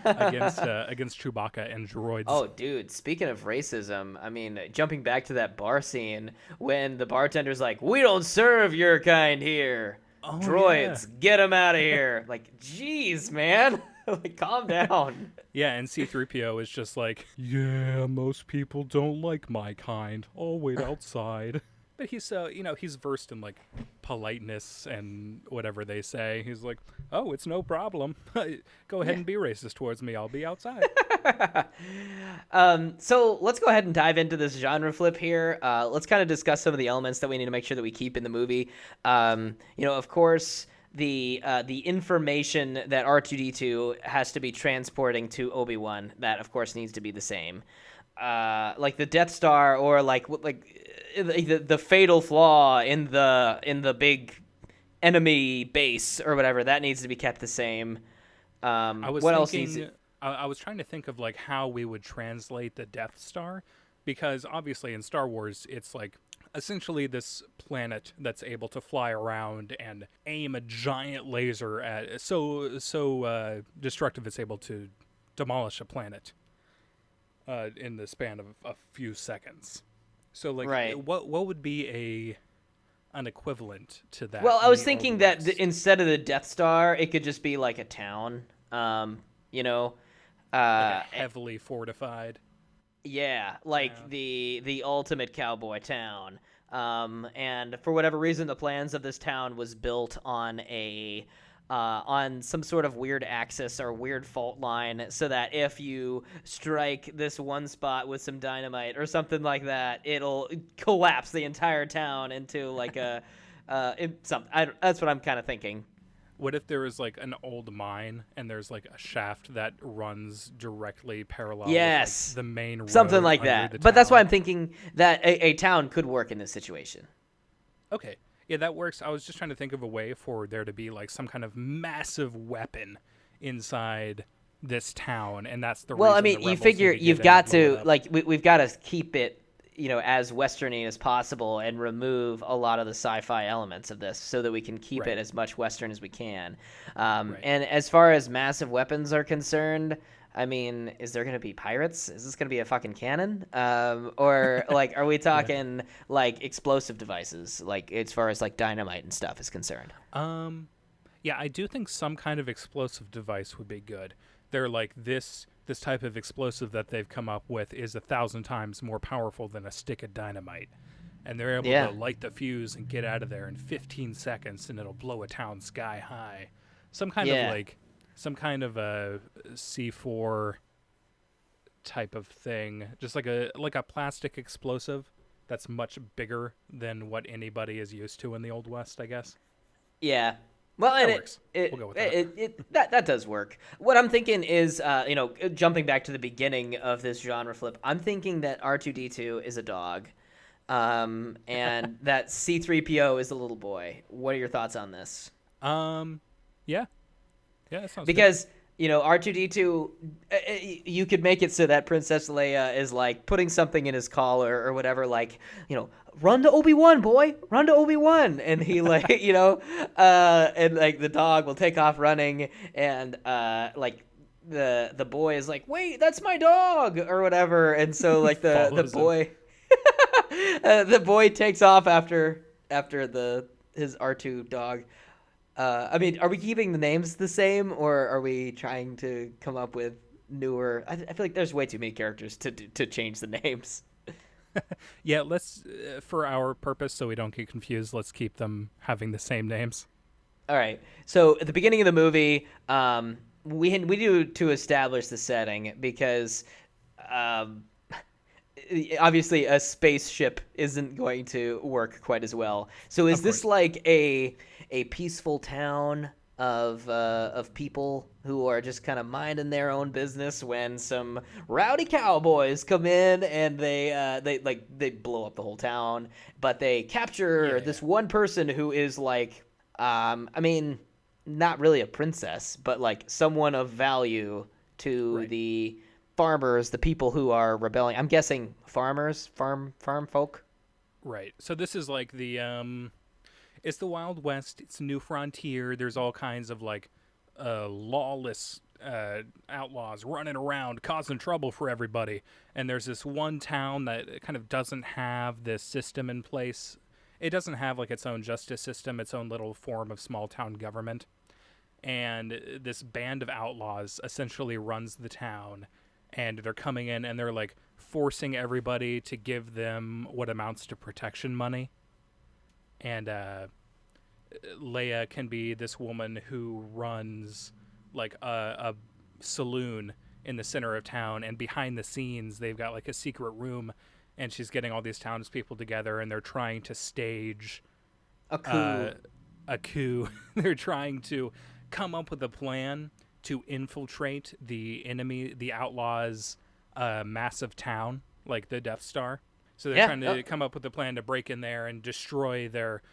against Chewbacca and droids. Oh, dude, speaking of racism, I mean, jumping back to that bar scene when the bartender's like, we don't serve your kind here. Oh, Droids, get them out of here. Like, jeez, man. Like, calm down. Yeah, and C-3PO is just like, yeah, most people don't like my kind. I'll wait outside. But he's he's versed in like politeness and whatever they say. He's like, oh, it's no problem. Go ahead and be racist towards me. I'll be outside. So let's go ahead and dive into this genre flip here. Let's kind of discuss some of the elements that we need to make sure that we keep in the movie. Of course, the information that R2-D2 has to be transporting to Obi-Wan, that of course needs to be the same. Like the Death Star, or like the fatal flaw in the big enemy base or whatever, that needs to be kept the same. I was trying to think of like how we would translate the Death Star, because obviously in Star Wars it's like essentially this planet that's able to fly around and aim a giant laser at so destructive it's able to demolish a planet in the span of a few seconds. So like, right. what would be an equivalent to that? Well, I was thinking that instead of the Death Star, it could just be like a town. Like a heavily fortified. Yeah, like the ultimate cowboy town. And for whatever reason, the plans of this town was built on on some sort of weird axis or weird fault line, so that if you strike this one spot with some dynamite or something like that, it'll collapse the entire town into like that's what I'm kind of thinking. What if there was like an old mine and there's like a shaft that runs directly parallel with like the main road? Something like that. But that's why I'm thinking that a town could work in this situation. Okay. Yeah, that works. I was just trying to think of a way for there to be like some kind of massive weapon inside this town, and that's the reason. Well, I mean, you figure you've got to we've got to keep it, as Westerny as possible and remove a lot of the sci-fi elements of this so that we can keep it as much Western as we can. And as far as massive weapons are concerned, I mean, is there going to be pirates? Is this going to be a fucking cannon? Or like, are we talking like explosive devices, like as far as like dynamite and stuff is concerned? Yeah, I do think some kind of explosive device would be good. They're like this type of explosive that they've come up with is 1,000 times more powerful than a stick of dynamite. And they're able to light the fuse and get out of there in 15 seconds, and it'll blow a town sky high. Some kind of a C4 type of thing, just like a plastic explosive that's much bigger than what anybody is used to in the Old West, I guess. Yeah. Well, and that works. We'll go with that does work. What I'm thinking is, jumping back to the beginning of this genre flip, I'm thinking that R2-D2 is a dog, and that C-3PO is a little boy. What are your thoughts on this? Yeah, that sounds because good. R2D2, you could make it so that Princess Leia is like putting something in his collar or whatever, like, run to Obi-Wan, boy, run to Obi-Wan. And he like, and like the dog will take off running, and like the boy is like, wait, that's my dog or whatever. And so like the boy, the boy takes off after his R2 dog. I mean, are we keeping the names the same, or are we trying to come up with newer? I feel like there's way too many characters to change the names. Yeah, let's for our purpose, so we don't get confused. Let's keep them having the same names. All right. So at the beginning of the movie, we do to establish the setting because obviously a spaceship isn't going to work quite as well. So is this like a peaceful town of people who are just kind of minding their own business when some rowdy cowboys come in and they blow up the whole town, but they capture this one person who is like I mean, not really a princess, but like someone of value to the farmers, the people who are rebelling. I'm guessing farmers, farm folk. Right. So this is like it's the Wild West. It's a new frontier. There's all kinds of like lawless outlaws running around causing trouble for everybody. And there's this one town that kind of doesn't have this system in place. It doesn't have like its own justice system, its own little form of small town government. And this band of outlaws essentially runs the town. And they're coming in and they're like forcing everybody to give them what amounts to protection money. And Leia can be this woman who runs like a saloon in the center of town, and behind the scenes they've got like a secret room, and she's getting all these townspeople together, and they're trying to stage a coup. A coup. They're trying to come up with a plan to infiltrate the enemy, the outlaws' massive town, like the Death Star. So they're trying to come up with a plan to break in there and destroy their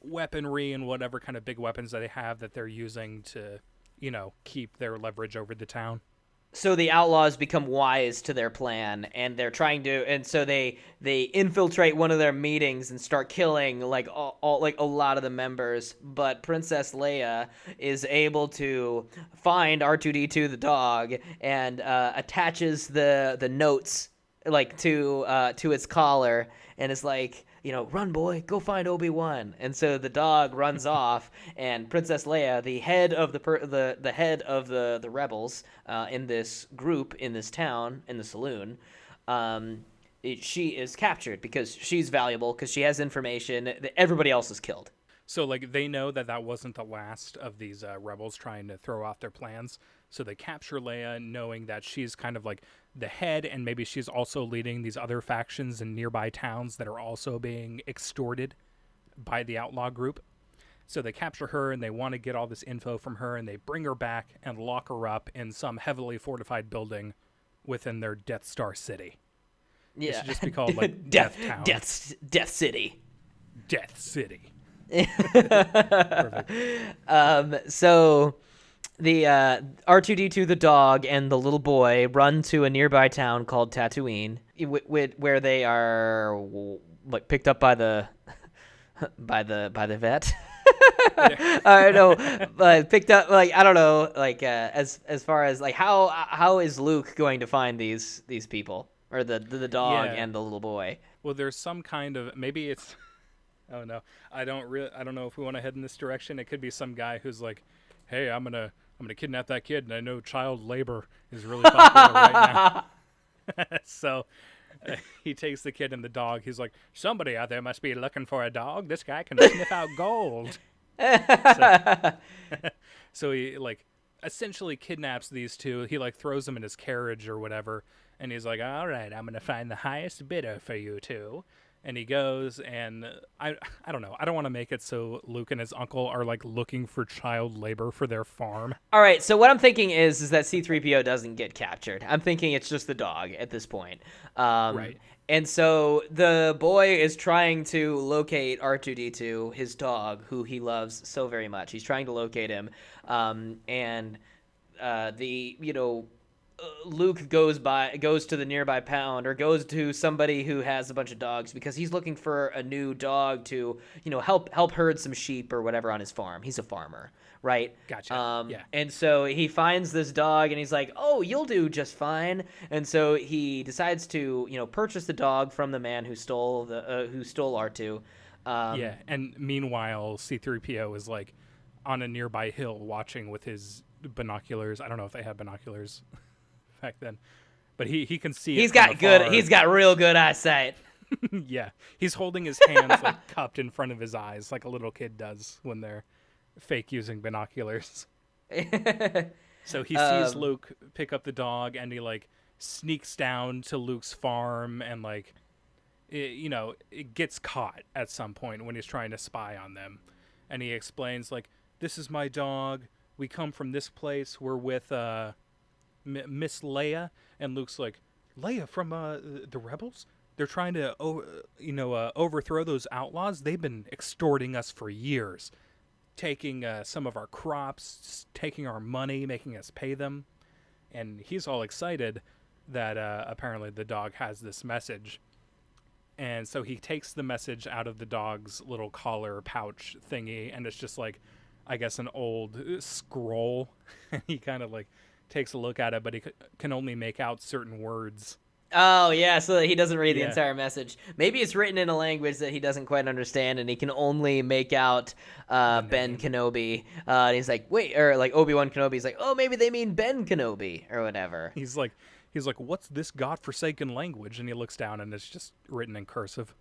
weaponry and whatever kind of big weapons that they have that they're using to, keep their leverage over the town. So the outlaws become wise to their plan, and they're trying to, and so they infiltrate one of their meetings and start killing like all like a lot of the members. But Princess Leia is able to find R2D2 the dog and attaches the notes like to its collar, and is like, run, boy, go find Obi-Wan. And so the dog runs off, and Princess Leia, the head of the head of the rebels in this group, in this town, in the saloon, she is captured because she's valuable, because she has information that everybody else is killed. So like they know that wasn't the last of these rebels trying to throw off their plans. So they capture Leia, knowing that she's kind of like the head, and maybe she's also leading these other factions in nearby towns that are also being extorted by the outlaw group. So they capture her, and they want to get all this info from her, and they bring her back and lock her up in some heavily fortified building within their Death Star city. Yeah. It should just be called like Death Town. Death City. Death City. Perfect. So the R2D2 the dog and the little boy run to a nearby town called Tatooine, where they are like picked up by the vet. I don't know, but picked up, like, I don't know, like as far as like how is Luke going to find these people, or the dog and the little boy? Well, there's some kind of, maybe it's oh no, I don't know if we want to head in this direction. It could be some guy who's like, hey, I'm gonna kidnap that kid, and I know child labor is really popular right now. So he takes the kid and the dog. He's like, somebody out there must be looking for a dog. This guy can sniff out gold. So he like essentially kidnaps these two. He like throws them in his carriage or whatever, and he's like, all right, I'm gonna find the highest bidder for you two. And he goes, and I don't know. I don't want to make it so Luke and his uncle are like looking for child labor for their farm. All right, so what I'm thinking is that C-3PO doesn't get captured. I'm thinking it's just the dog at this point. Right. And so the boy is trying to locate R2-D2, his dog, who he loves so very much. He's trying to locate him, and the Luke goes to the nearby pound or goes to somebody who has a bunch of dogs because he's looking for a new dog to help herd some sheep or whatever on his farm. He's a farmer, right? Gotcha. Yeah. And so he finds this dog and he's like, "Oh, you'll do just fine." And so he decides to purchase the dog from the man who stole R2. Yeah, and meanwhile, C-3PO is like on a nearby hill watching with his binoculars. I don't know if they had binoculars back then, but he can see. He's got real good eyesight. Yeah, he's holding his hands like cupped in front of his eyes, like a little kid does when they're fake using binoculars. So he sees Luke pick up the dog, and he like sneaks down to Luke's farm, and like it gets caught at some point when he's trying to spy on them, and he explains like, "This is my dog. We come from this place. We're with Miss Leia." And Luke's like, "Leia from the rebels? They're trying to overthrow those outlaws. They've been extorting us for years, taking some of our crops, taking our money, making us pay them." And he's all excited that apparently the dog has this message. And so he takes the message out of the dog's little collar pouch thingy, and it's just like, I guess, an old scroll. And he kind of like takes a look at it, but he can only make out certain words. Oh, yeah, so that he doesn't read the entire message. Maybe it's written in a language that he doesn't quite understand, and he can only make out Ben Kenobi. And he's like, wait, or like Obi-Wan Kenobi's like, oh, maybe they mean Ben Kenobi, or whatever. He's like, what's this godforsaken language? And he looks down, and it's just written in cursive.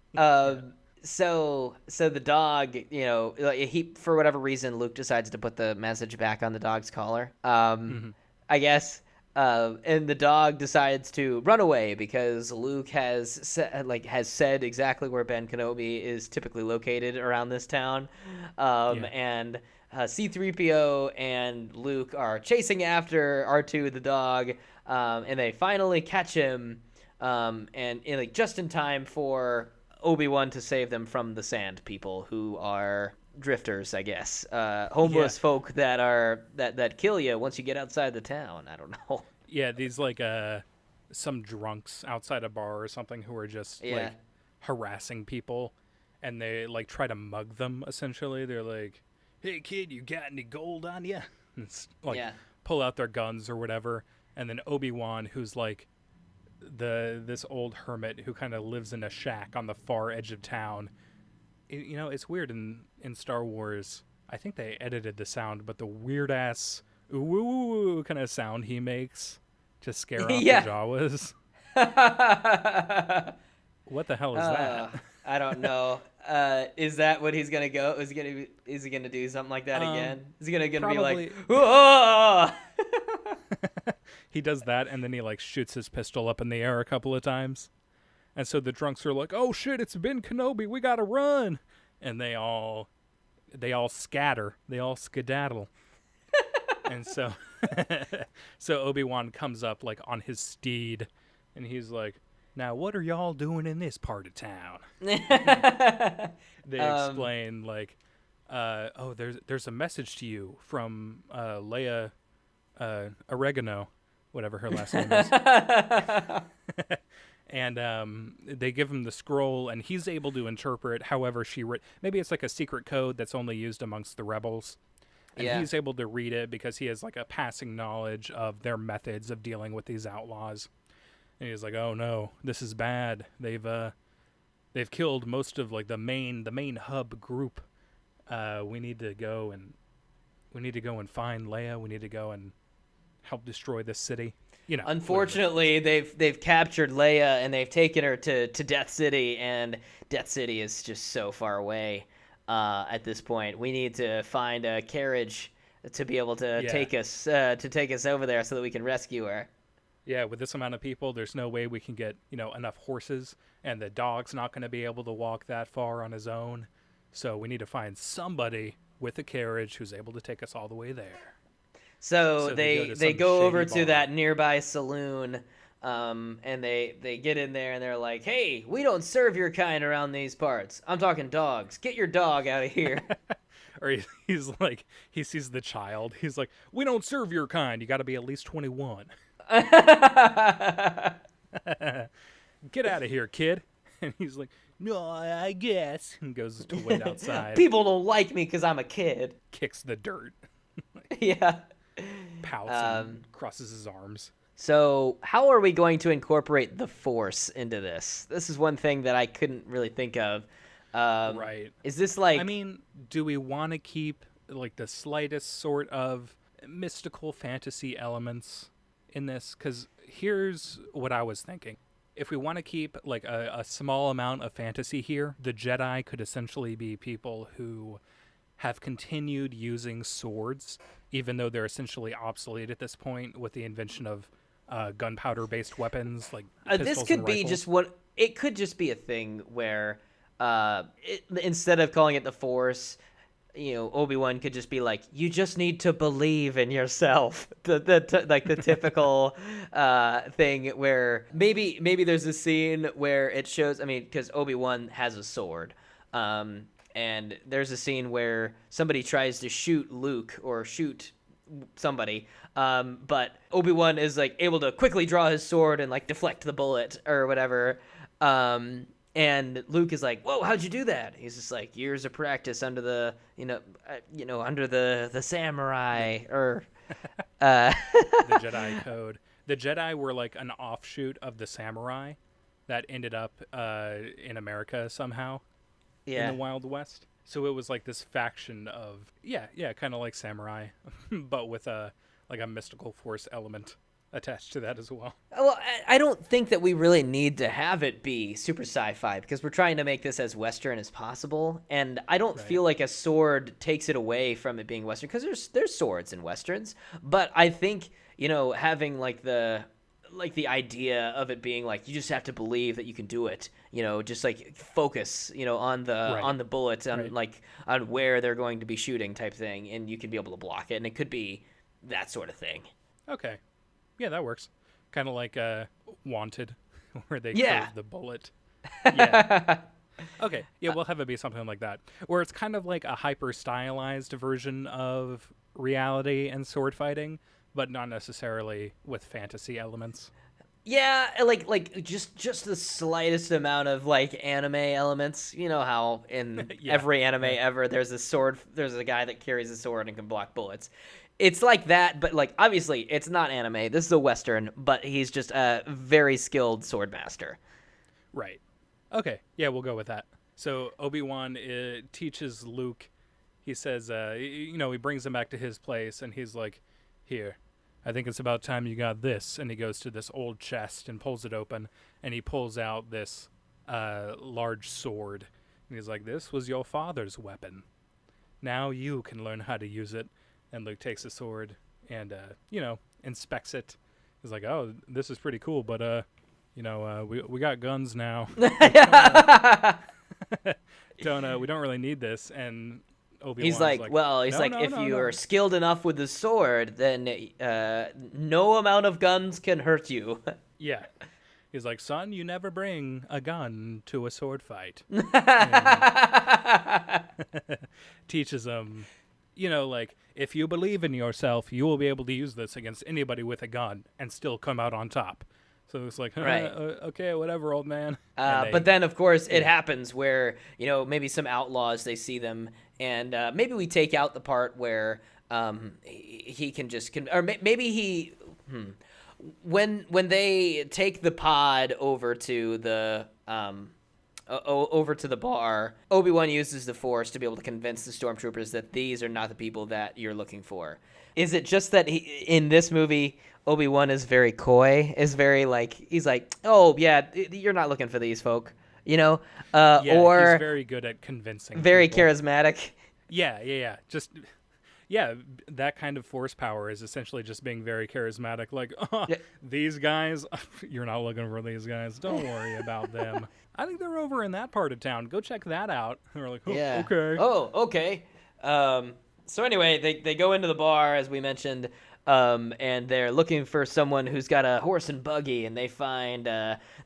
So the dog, he, for whatever reason, Luke decides to put the message back on the dog's collar. I guess. And the dog decides to run away because Luke has said exactly where Ben Kenobi is typically located around this town. And C-3PO and Luke are chasing after R2 the dog, and they finally catch him, and just in time for Obi-Wan to save them from the Sand People, who are drifters, I guess, homeless folk that kill you once you get outside the town. I don't know. Yeah, these like some drunks outside a bar or something who are just like harassing people, and they like try to mug them. Essentially, they're like, "Hey kid, you got any gold on you?" It's like pull out their guns or whatever, and then Obi-Wan, who's like this old hermit who kind of lives in a shack on the far edge of town. It's weird in Star Wars. I think they edited the sound, but the weird ass ooh kind of sound he makes to scare off the Jawas. What the hell is that? I don't know. Is that what he's gonna go? Is he gonna do something like that again? Is he gonna be like, whoa? He does that, and then he like shoots his pistol up in the air a couple of times. And so the drunks are like, "Oh shit, it's Ben Kenobi, we gotta run!" And they all scatter, they all skedaddle. And so Obi-Wan comes up like on his steed, and he's like, "Now what are y'all doing in this part of town?" They explain like, "Oh, there's a message to you from Leia Oregano, whatever her last name is." And they give him the scroll, and he's able to interpret however she maybe it's like a secret code that's only used amongst the rebels. And he's able to read it because he has like a passing knowledge of their methods of dealing with these outlaws. And he's like, "Oh no, this is bad. They've killed most of like the main hub group. We need to go and find Leia. We need to go and help destroy this city." Unfortunately, they've captured Leia and they've taken her to Death City, and Death City is just so far away at this point. We need to find a carriage to be able to take us over there so that we can rescue her. Yeah, with this amount of people, there's no way we can get enough horses, and the dog's not going to be able to walk that far on his own. So we need to find somebody with a carriage who's able to take us all the way there. So they go over to that nearby saloon, and they get in there and they're like, "Hey, we don't serve your kind around these parts. I'm talking dogs. Get your dog out of here." Or he's like, he sees the child. He's like, we don't serve your kind. You got to be at least 21. Get out of here, kid. And he's like, no, I guess. And goes to wait outside. People don't like me because I'm a kid. Kicks the dirt. Yeah. Pouts and crosses his arms. So how are we going to incorporate the Force into this? This is one thing that I couldn't really think of. Right. Is this like... I mean, do we want to keep like the slightest sort of mystical fantasy elements in this? Because here's what I was thinking. If we want to keep like a small amount of fantasy here, the Jedi could essentially be people who have continued using swords, even though they're essentially obsolete at this point with the invention of gunpowder-based weapons like pistols this could and be rifles. just what... It could just be a thing where instead of calling it the Force, Obi-Wan could just be like, you just need to believe in yourself. The typical thing where maybe there's a scene where it shows, I mean, because Obi-Wan has a sword. And there's a scene where somebody tries to shoot Luke or shoot somebody, but Obi-Wan is like able to quickly draw his sword and like deflect the bullet or whatever. And Luke is like, "Whoa, how'd you do that?" He's just like, "Years of practice under the, under the samurai or the Jedi code." The Jedi were like an offshoot of the samurai that ended up in America somehow in the Wild West. So it was like this faction of kind of like samurai, but with a mystical Force element attached to that as well. Well, I don't think that we really need to have it be super sci-fi because we're trying to make this as Western as possible, and I don't feel like a sword takes it away from it being Western because there's swords in Westerns, but I think having like the idea of it being like you just have to believe that you can do it, just like focus on the bullet on where they're going to be shooting type thing, and you can be able to block it, and it could be that sort of thing. Okay. Yeah, that works. Kind of like Wanted, where they curve the bullet. Yeah. Okay. Yeah, we'll have it be something like that, where it's kind of like a hyper stylized version of reality and sword fighting, but not necessarily with fantasy elements. Yeah, like just the slightest amount of like anime elements. You know how in every anime ever there's a guy that carries a sword and can block bullets. It's like that, but like obviously it's not anime. This is a Western, but he's just a very skilled sword master. Right. Okay. Yeah, we'll go with that. So Obi-Wan teaches Luke. He says, he brings him back to his place, and he's like, "Here, I think it's about time you got this." And he goes to this old chest and pulls it open, and he pulls out this large sword. And he's like, "This was your father's weapon. Now you can learn how to use it." And Luke takes the sword and, inspects it. He's like, "Oh, this is pretty cool, but, we got guns now. We don't really need this." And Obi-Wan's he's like, if you are skilled enough with the sword, then no amount of guns can hurt you. Yeah. He's like, "Son, you never bring a gun to a sword fight." Teaches him, if you believe in yourself, you will be able to use this against anybody with a gun and still come out on top. So it's like, okay, whatever, old man. But then, of course, it happens where, maybe some outlaws, they see them, and maybe we take out the part where he can just... or maybe he... When they take the pod over to the... over to the bar, Obi-Wan uses the Force to be able to convince the stormtroopers that these are not the people that you're looking for. Is it just that in this movie, Obi-Wan is very coy, is very he's like, "Oh yeah, you're not looking for these folk," or he's very good at convincing. Very people. Charismatic. Yeah. That kind of Force power is essentially just being very charismatic. Like, these guys, you're not looking for these guys. Don't worry about them. I think they're over in that part of town. Go check that out. And we're like, okay. Oh, okay. So anyway, they go into the bar, as we mentioned. And they're looking for someone who's got a horse and buggy, and they find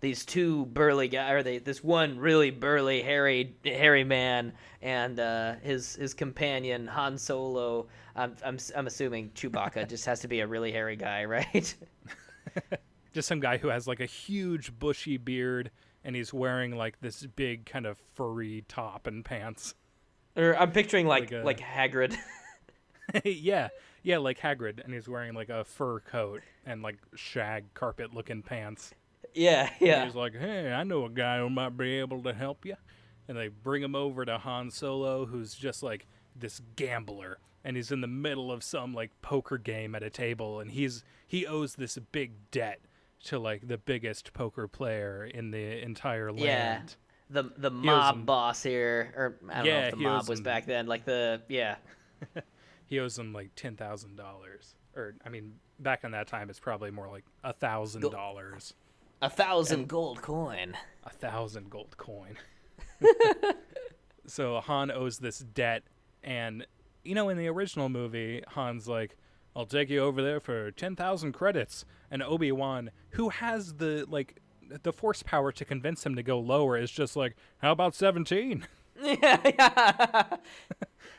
these two burly guys, or this one really burly, hairy man, and his companion Han Solo. I'm assuming Chewbacca just has to be a really hairy guy, right? Just some guy who has like a huge bushy beard, and he's wearing like this big kind of furry top and pants. Or I'm picturing like a- Hagrid. yeah, yeah, like Hagrid, and he's wearing like a fur coat and like shag carpet looking pants. Yeah, And yeah. he's like, hey, I know a guy who might be able to help you. And they bring him over to Han Solo, who's just like this gambler, and he's in the middle of some like poker game at a table, and he owes this big debt to like the biggest poker player in the entire land. Yeah. The He owes mob him- boss here, or I don't know Yeah, if the he mob owes was him- back then. Like He owes him like $10,000, or I mean, back in that time, it's probably more like $1,000, 1,000 gold coin. 1,000 gold coin. So Han owes this debt, and in the original movie, Han's like, "I'll take you over there for 10,000 credits," and Obi-Wan, who has the force power to convince him to go lower, is just like, "How about 17?" Yeah.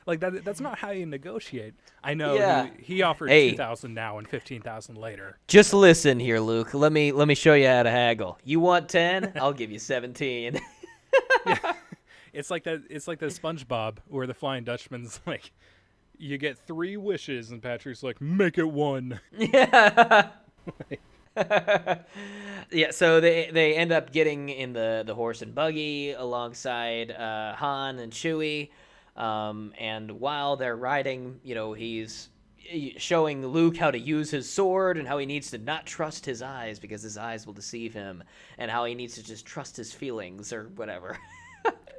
Like that's not how you negotiate. I know Yeah. he offered Hey. 2,000 now and 15,000 later. Just listen here, Luke. Let me show you how to haggle. You want 10? I'll give you 17. It's like that. It's like the SpongeBob where the Flying Dutchman's like, you get 3 wishes, and Patrick's like, make it 1. Yeah. Yeah, so they end up getting in the horse and buggy alongside Han and Chewie, and while they're riding, he's showing Luke how to use his sword and how he needs to not trust his eyes because his eyes will deceive him, and how he needs to just trust his feelings or whatever.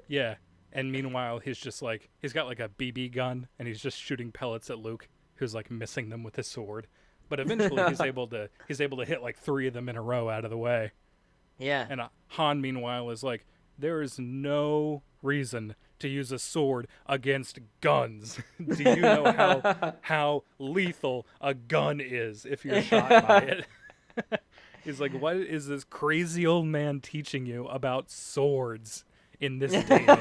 Yeah. And meanwhile, he's got like a BB gun, and he's just shooting pellets at Luke, who's like missing them with his sword. But eventually, he's able to hit like 3 of them in a row out of the way. Yeah. And Han, meanwhile, is like, there is no reason to use a sword against guns. Do you know how lethal a gun is if you're shot by it? He's like, what is this crazy old man teaching you about swords in this day and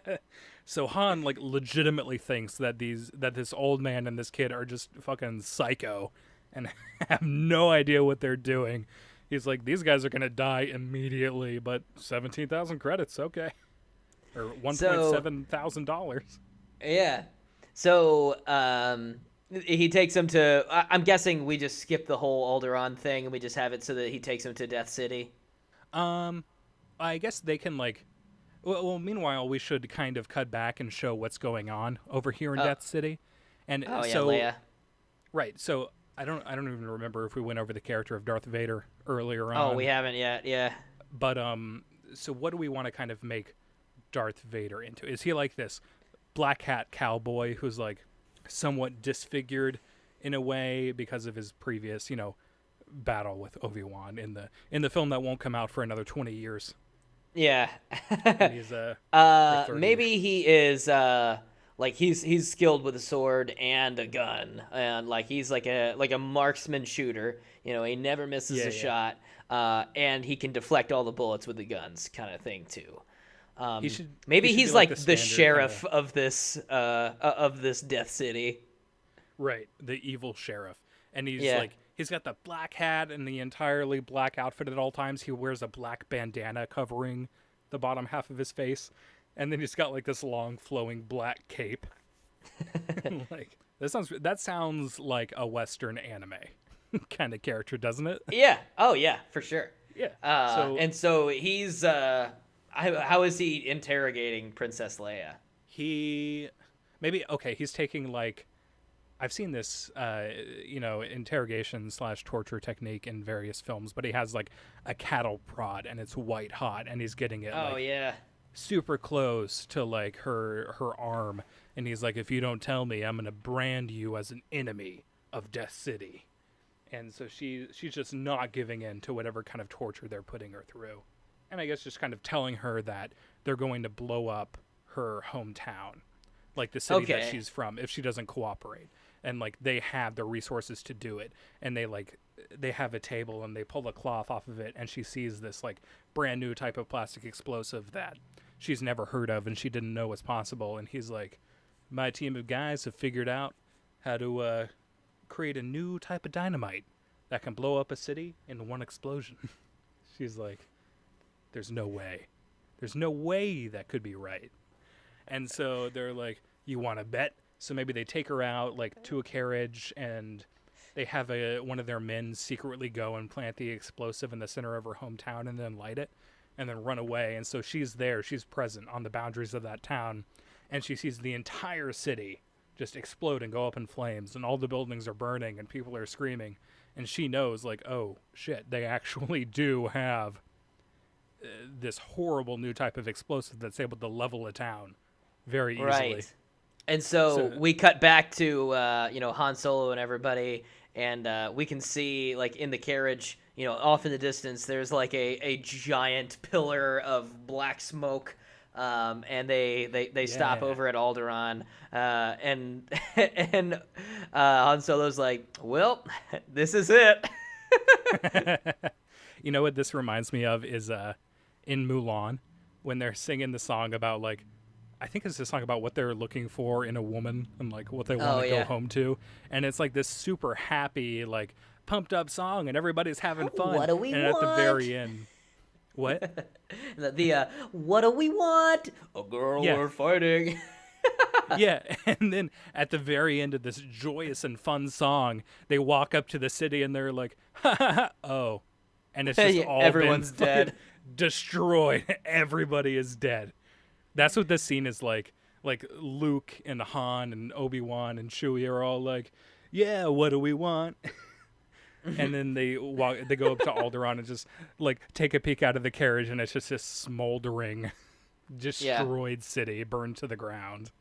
age? So Han like legitimately thinks that this old man and this kid are just fucking psycho and have no idea what they're doing. He's like, these guys are gonna die immediately, but 17,000 credits, okay, or $1,700. Yeah. So he takes him to. I'm guessing we just skip the whole Alderaan thing and we just have it so that he takes him to Death City. I guess they can like. Well, meanwhile, we should kind of cut back and show what's going on over here in Death City, and Oh yeah, so Leia. right. So I don't even remember if we went over the character of Darth Vader earlier on. Oh, we haven't yet. Yeah. But so what do we want to kind of make Darth Vader into? Is he like this black hat cowboy who's like somewhat disfigured in a way because of his previous, battle with Obi-Wan in the film that won't come out for another 20 years? Yeah. And he's or 30. Maybe he is like he's skilled with a sword and a gun, and like he's like a marksman shooter. He never misses a shot, and he can deflect all the bullets with the guns, kind of thing too. He should He's be like the the standard sheriff of this Death City. right, the evil sheriff, and he's Yeah. like he's got the black hat and the entirely black outfit at all times. He wears a black bandana covering the bottom half of his face, and then he's got like this long flowing black cape. Like that sounds like a Western anime kind of character, doesn't it? Yeah. Oh yeah, for sure. Yeah. So he's how is he interrogating Princess Leia? He's taking like, I've seen this, interrogation / torture technique in various films, but he has like a cattle prod and it's white hot, and he's getting it super close to like her arm, and he's like, if you don't tell me, I'm gonna brand you as an enemy of Death City. And so she's just not giving in to whatever kind of torture they're putting her through. And I guess just kind of telling her that they're going to blow up her hometown, like the city that she's from, if she doesn't cooperate. and like they have the resources to do it, and they have a table and they pull a cloth off of it, and she sees this like brand new type of plastic explosive that she's never heard of and she didn't know was possible, and he's like, my team of guys have figured out how to create a new type of dynamite that can blow up a city in one explosion. She's like, there's no way that could be right. And so they're like, you want to bet? So maybe they take her out like to a carriage, and they have one of their men secretly go and plant the explosive in the center of her hometown and then light it and then run away. And so she's there, she's present on the boundaries of that town, and she sees the entire city just explode and go up in flames, and all the buildings are burning and people are screaming. And she knows, like, oh shit, they actually do have this horrible new type of explosive that's able to level a town very easily. Right. And so we cut back to Han Solo and everybody, and we can see, like, in the carriage, off in the distance, there's like a giant pillar of black smoke, and they stop over at Alderaan, and Han Solo's like, well, this is it. You know what this reminds me of is in Mulan, when they're singing the song about, like, I think it's a song about what they're looking for in a woman and like what they want to go home to, and it's like this super happy, like pumped up song, and everybody's having fun. What do we want? At the very end, what? the what do we want? A girl we're fighting. Yeah, and then at the very end of this joyous and fun song, they walk up to the city and they're like, ha ha ha, oh, and it's just all everyone's dead, destroyed. Everybody is dead. That's what this scene is like. Like Luke and Han and Obi-Wan and Chewie are all like, yeah, what do we want? And then they go up to Alderaan and just like take a peek out of the carriage, and it's just this smoldering, destroyed city burned to the ground.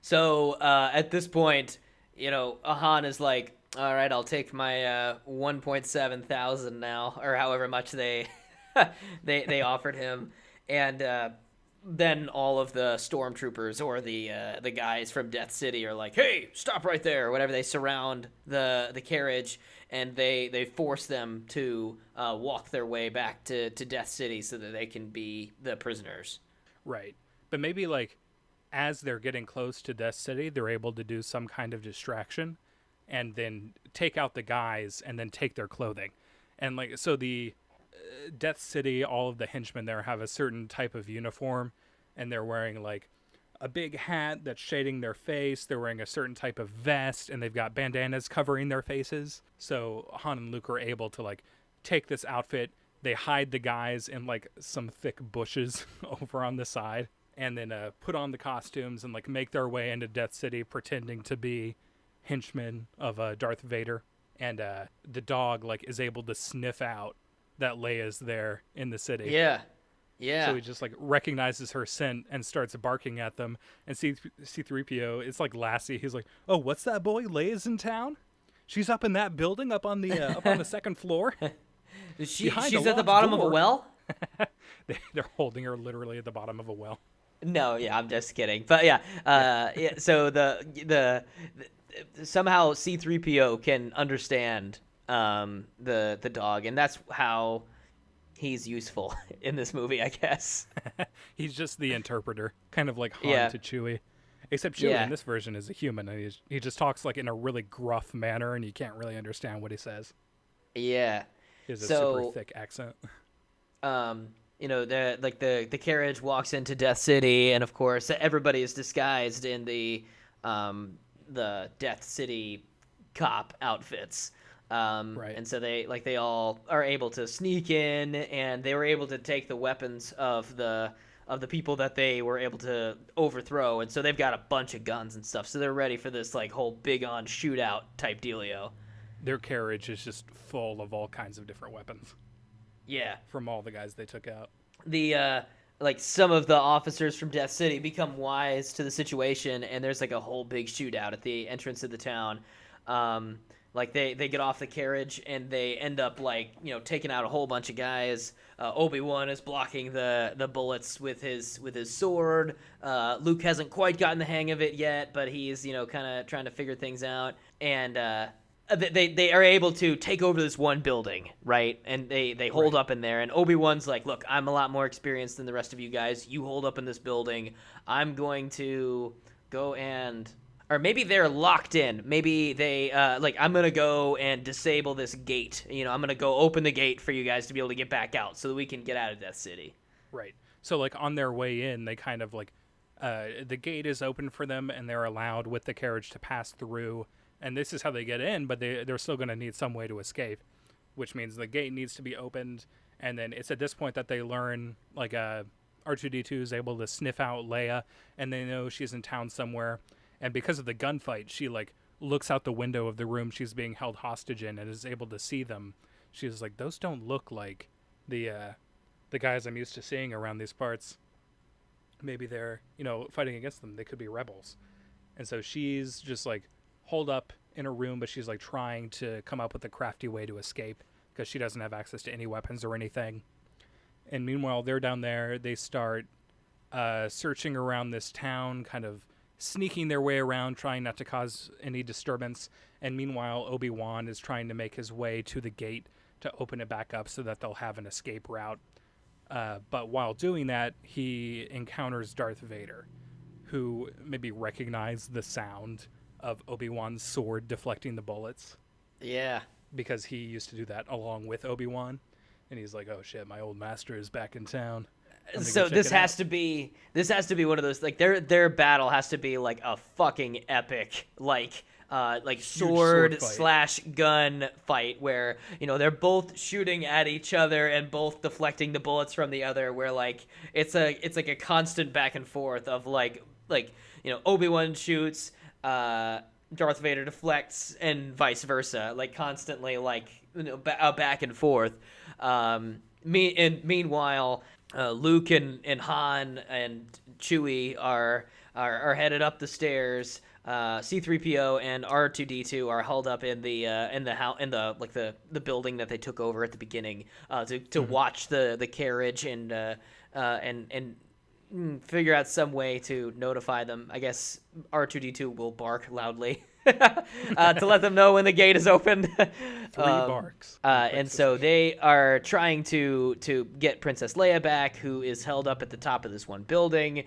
So at this point, Han is like, all right, I'll take my 1.7 thousand now, or however much they offered him, and then all of the stormtroopers or the guys from Death City are like, hey, stop right there, or whatever. They surround the carriage, and they force them to walk their way back to Death City so that they can be the prisoners. Right. But maybe, like, as they're getting close to Death City, they're able to do some kind of distraction and then take out the guys and then take their clothing. And, like, so the Death City, all of the henchmen there have a certain type of uniform, and they're wearing like a big hat that's shading their face. They're wearing a certain type of vest, and they've got bandanas covering their faces. So Han and Luke are able to like take this outfit. They hide the guys in like some thick bushes over on the side, and then put on the costumes and like make their way into Death City, pretending to be henchmen of Darth Vader. And the dog like is able to sniff out that Leia's there in the city. Yeah. So he just like recognizes her scent and starts barking at them. And C-3PO, it's like Lassie. He's like, "Oh, what's that, boy? Leia's in town? She's up in that building, up on the second floor. She's at the bottom of a well." They're holding her literally at the bottom of a well. No, yeah, I'm just kidding. But yeah, so the somehow C-3PO can understand the dog, and that's how he's useful in this movie, I guess. He's just the interpreter, kind of like Han to Chewie, except Chewie in this version is a human, and he just talks like in a really gruff manner, and you can't really understand what he says. Yeah, he has a super thick accent. The carriage walks into Death City, and of course everybody is disguised in the Death City cop outfits. Right. And so they all are able to sneak in, and they were able to take the weapons of the people that they were able to overthrow, and so they've got a bunch of guns and stuff, so they're ready for this like whole big on shootout type dealio. Their carriage is just full of all kinds of different weapons. Yeah. From all the guys they took out. The some of the officers from Death City become wise to the situation, and there's like a whole big shootout at the entrance of the town. Like they get off the carriage and they end up like taking out a whole bunch of guys. Obi-Wan is blocking the bullets with his sword. Luke hasn't quite gotten the hang of it yet, but he's kind of trying to figure things out. And they are able to take over this one building, right? And they hold up in there. And Obi-Wan's like, look, I'm a lot more experienced than the rest of you guys. You hold up in this building. I'm going to go and... Or maybe they're locked in. Maybe they, I'm going to go and disable this gate. I'm going to go open the gate for you guys to be able to get back out so that we can get out of Death City. Right. So, like, on their way in, they kind of, like, the gate is open for them, and they're allowed with the carriage to pass through. And this is how they get in, but they're still going to need some way to escape, which means the gate needs to be opened. And then it's at this point that they learn, like, R2-D2 is able to sniff out Leia, and they know she's in town somewhere. And because of the gunfight, she, like, looks out the window of the room she's being held hostage in and is able to see them. She's like, those don't look like the guys I'm used to seeing around these parts. Maybe they're, fighting against them. They could be rebels. And so she's just, like, holed up in a room, but she's, like, trying to come up with a crafty way to escape because she doesn't have access to any weapons or anything. And meanwhile, they're down there. They start searching around this town, kind of sneaking their way around, trying not to cause any disturbance. And meanwhile, Obi-Wan is trying to make his way to the gate to open it back up so that they'll have an escape route. But while doing that, he encounters Darth Vader, who maybe recognized the sound of Obi-Wan's sword deflecting the bullets. Yeah. Because he used to do that along with Obi-Wan. And he's like, oh shit, my old master is back in town. So this has to be one of those, like, their battle has to be like a fucking epic, like sword / gun fight where they're both shooting at each other and both deflecting the bullets from the other, where like it's like a constant back and forth of like Obi-Wan shoots, Darth Vader deflects, and vice versa, like constantly, like back and forth. Meanwhile, Luke and Han and Chewie are headed up the stairs. C-3PO and R2-D2 are held up in the building that they took over at the beginning to watch the carriage and figure out some way to notify them. I guess R2-D2 will bark loudly to let them know when the gate is open. 3 barks. And so they are trying to get Princess Leia back, who is held up at the top of this one building.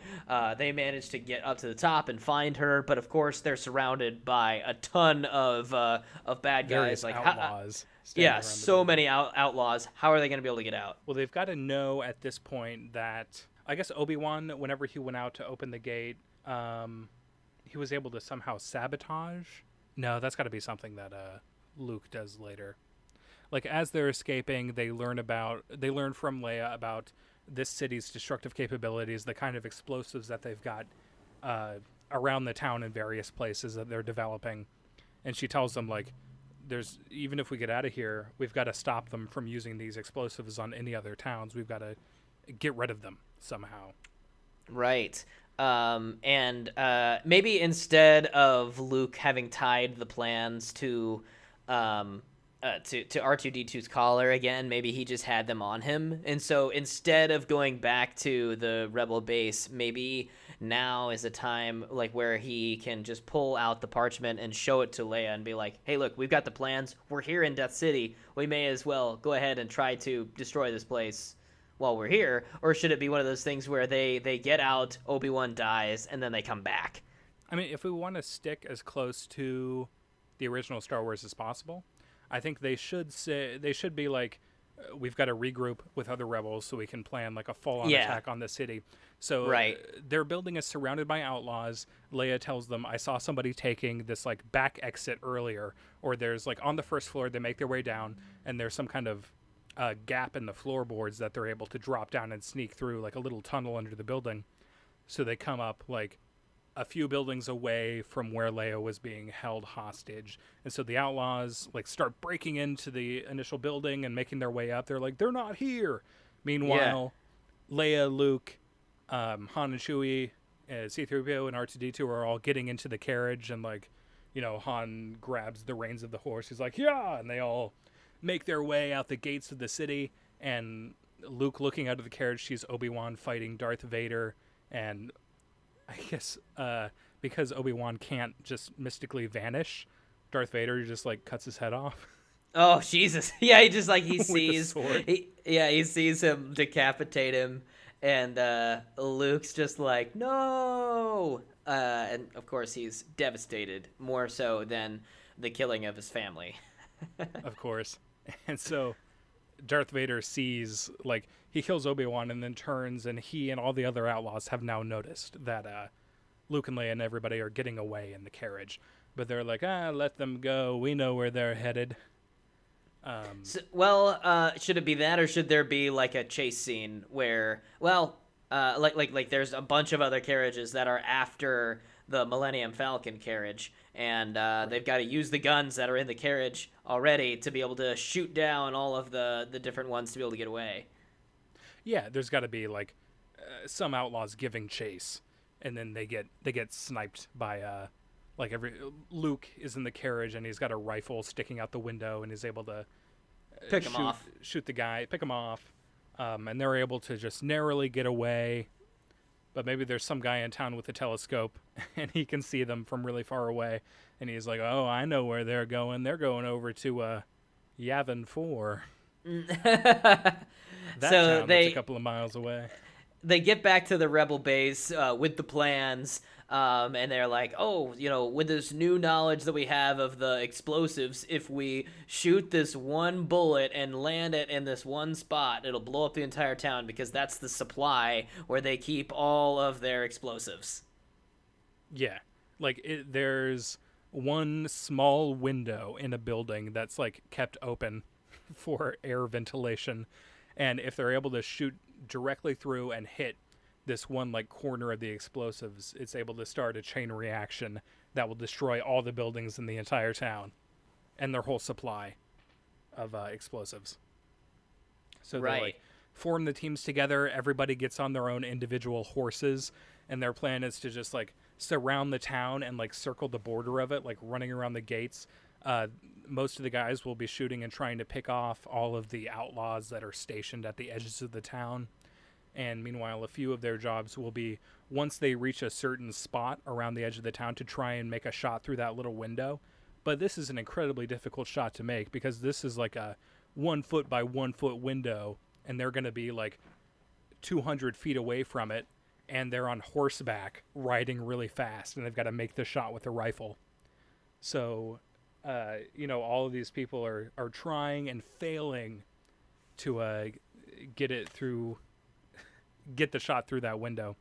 They manage to get up to the top and find her, but of course they're surrounded by a ton of bad guys, various like outlaws. So many outlaws. How are they going to be able to get out? Well, they've got to know at this point that, I guess, Obi-Wan, whenever he went out to open the gate, he was able to somehow sabotage. No, that's got to be something that Luke does later. Like, as they're escaping, they learn from Leia about this city's destructive capabilities, the kind of explosives that they've got around the town in various places that they're developing. And she tells them, like, even if we get out of here, we've got to stop them from using these explosives on any other towns. We've got to get rid of them somehow. Right. And maybe instead of Luke having tied the plans to R2-D2's collar again, maybe he just had them on him. And so instead of going back to the rebel base, maybe now is a time like where he can just pull out the parchment and show it to Leia and be like, hey, look, we've got the plans. We're here in Death City. We may as well go ahead and try to destroy this place while we're here. Or should it be one of those things where they get out, Obi-Wan dies, and then they come back? I mean, if we want to stick as close to the original Star Wars as possible, I think they should be like, we've got to regroup with other rebels so we can plan like a full-on attack on the city. So their building is surrounded by outlaws. Leia tells them, I saw somebody taking this like back exit earlier, or there's like on the first floor, they make their way down and there's some kind of gap in the floorboards that they're able to drop down and sneak through, like a little tunnel under the building. So they come up like a few buildings away from where Leia was being held hostage. And so the outlaws like start breaking into the initial building and making their way up. They're like, they're not here. Meanwhile, Leia, Luke, Han and Chewie, C-3PO and R2-D2 are all getting into the carriage and like, Han grabs the reins of the horse. He's like, yeah, and they all make their way out the gates of the city. And Luke, looking out of the carriage, sees Obi-Wan fighting Darth Vader. And I guess because Obi-Wan can't just mystically vanish, Darth Vader just like cuts his head off. Oh Jesus! Yeah, he just like he With the sees, sword. he sees him decapitate him, and Luke's just like no, and of course he's devastated more so than the killing of his family. Of course. And so Darth Vader sees, like, he kills Obi-Wan and then turns, and he and all the other outlaws have now noticed that Luke and Leia and everybody are getting away in the carriage. But they're like, let them go. We know where they're headed. Should it be that, or should there be like a chase scene where, like there's a bunch of other carriages that are after the Millennium Falcon carriage, and they've got to use the guns that are in the carriage already to be able to shoot down all of the different ones to be able to get away. Yeah, there's got to be like some outlaws giving chase, and then they get sniped by Luke is in the carriage and he's got a rifle sticking out the window and he's able to shoot the guy, pick him off, and they're able to just narrowly get away. But maybe there's some guy in town with a telescope and he can see them from really far away, and he's like, "Oh, I know where they're going. They're going over to Yavin 4." That town that's a couple of miles away. They get back to the rebel base with the plans, and they're like, oh, with this new knowledge that we have of the explosives, if we shoot this one bullet and land it in this one spot, it'll blow up the entire town, because that's the supply where they keep all of their explosives. Yeah, like there's one small window in a building that's like kept open for air ventilation, and if they're able to shoot directly through and hit this one like corner of the explosives, it's able to start a chain reaction that will destroy all the buildings in the entire town and their whole supply of explosives. So they like form the teams together. Everybody gets on their own individual horses, and their plan is to just like surround the town and like circle the border of it, like running around the gates. Most of the guys will be shooting and trying to pick off all of the outlaws that are stationed at the edges of the town. And meanwhile, a few of their jobs will be, once they reach a certain spot around the edge of the town, to try and make a shot through that little window. But this is an incredibly difficult shot to make, because this is like a 1 foot by 1 foot window, and they're going to be like 200 feet away from it, and they're on horseback riding really fast, and they've got to make the shot with a rifle. So all of these people are trying and failing to get the shot through that window.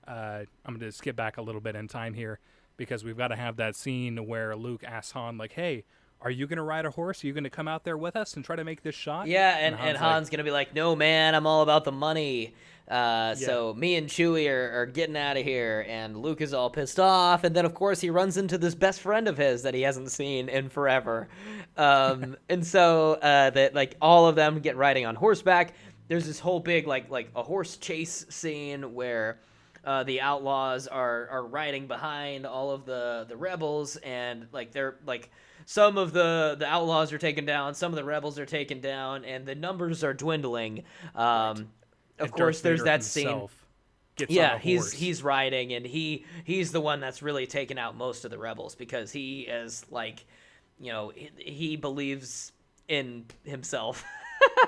I'm going to skip back a little bit in time here, because we've got to have that scene where Luke asks Han, like, hey, are you going to ride a horse? Are you going to come out there with us and try to make this shot? Yeah, and Han's going to be like, no, man, I'm all about the money. So me and Chewie are getting out of here, and Luke is all pissed off, and then of course he runs into this best friend of his that he hasn't seen in forever, and so that like all of them get riding on horseback. There's this whole big like a horse chase scene where the outlaws are riding behind all of the rebels, and like they're like some of the outlaws are taken down, some of the rebels are taken down, and the numbers are dwindling. Of course, there's that scene. Yeah, he's riding, and he's the one that's really taken out most of the rebels, because he is like, he believes in himself.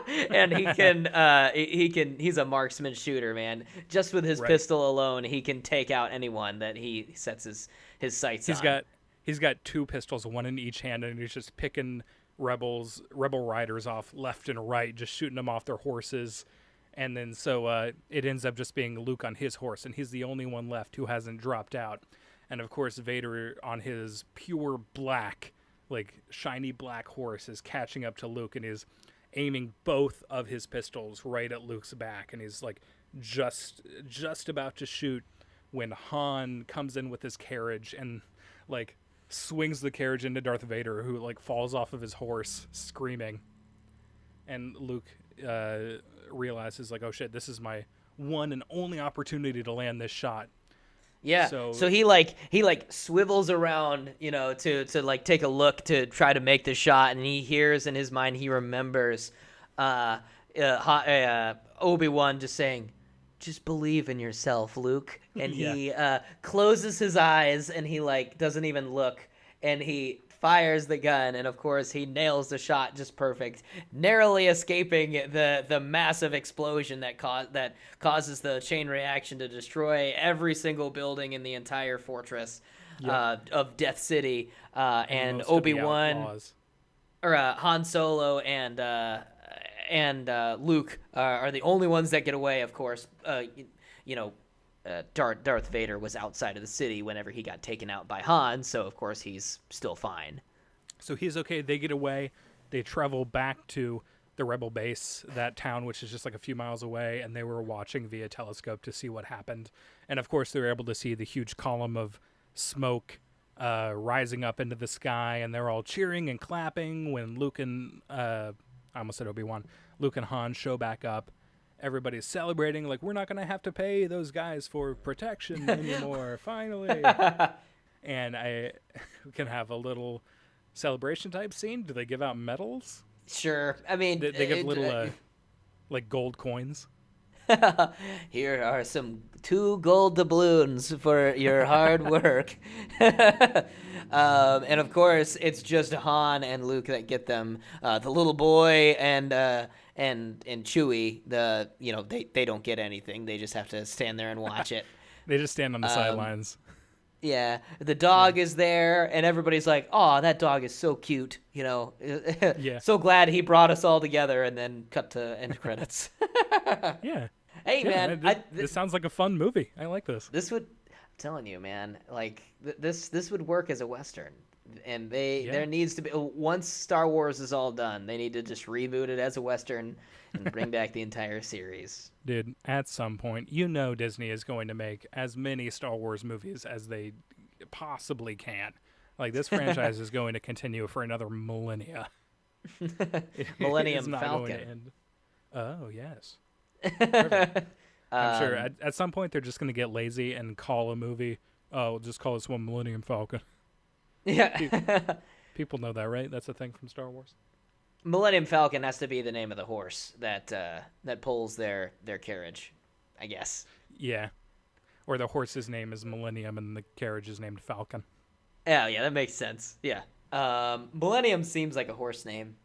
And he's a marksman shooter, man. Just with his pistol alone, he can take out anyone that he sets his sights on. He's got 2 pistols, one in each hand, and he's just picking rebel riders off left and right, just shooting them off their horses. And then so it ends up just being Luke on his horse, and he's the only one left who hasn't dropped out. And of course, Vader on his pure black, like shiny black horse, is catching up to Luke and is aiming both of his pistols right at Luke's back, and he's like just about to shoot when Han comes in with his carriage and like swings the carriage into Darth Vader, who like falls off of his horse screaming. And Luke realizes like, oh shit, this is my one and only opportunity to land this shot. Yeah. So So he like swivels around, to like take a look to try to make the shot, and he hears in his mind, he remembers Obi-Wan just saying, "Just believe in yourself, Luke." And Yeah. he closes his eyes and he like doesn't even look, and he fires the gun, and of course he nails the shot just perfect, narrowly escaping the massive explosion that causes the chain reaction to destroy every single building in the entire fortress of Death City. And most of the Obi-Wan outlaws. or Han Solo and Luke are the only ones that get away. Of course, Darth Vader was outside of the city whenever he got taken out by Han, so of course he's still fine. So he's okay. They get away. They travel back to the rebel base, that town, which is just like a few miles away, and they were watching via telescope to see what happened. And of course, they were able to see the huge column of smoke rising up into the sky, and they're all cheering and clapping when Luke and I almost said Obi-Wan, Luke and Han show back up. Everybody's celebrating, like, we're not going to have to pay those guys for protection anymore, finally. And I can have a little celebration type scene. Do they give out medals? Sure. I mean, They give little, like, gold coins. Here are some 2 gold doubloons for your hard work. And of course, it's just Han and Luke that get them. The little boy and Chewie, they don't get anything. They just have to stand there and watch it. They just stand on the sidelines. Yeah, the dog is there, and everybody's like, "Oh, that dog is so cute," Yeah. So glad he brought us all together, and then cut to end credits. Yeah. Hey, Yeah, man, this sounds like a fun movie. I like this. this would, I'm telling you, man, like this would work as a Western, and there needs to be, once Star Wars is all done, they need to just reboot it as a Western and bring back the entire series. Dude, at some point, Disney is going to make as many Star Wars movies as they possibly can. Like, this franchise is going to continue for another millennia. Millennium It's not Falcon. going to end. Oh, yes. Perfect. I'm sure at some point they're just going to get lazy and call a movie, we'll just call this one Millennium Falcon. Yeah. People know that, right? That's a thing from Star Wars. Millennium Falcon has to be the name of the horse that pulls their carriage, I guess. Yeah. Or the horse's name is Millennium and the carriage is named Falcon. Oh, yeah, that makes sense. Yeah. Millennium seems like a horse name.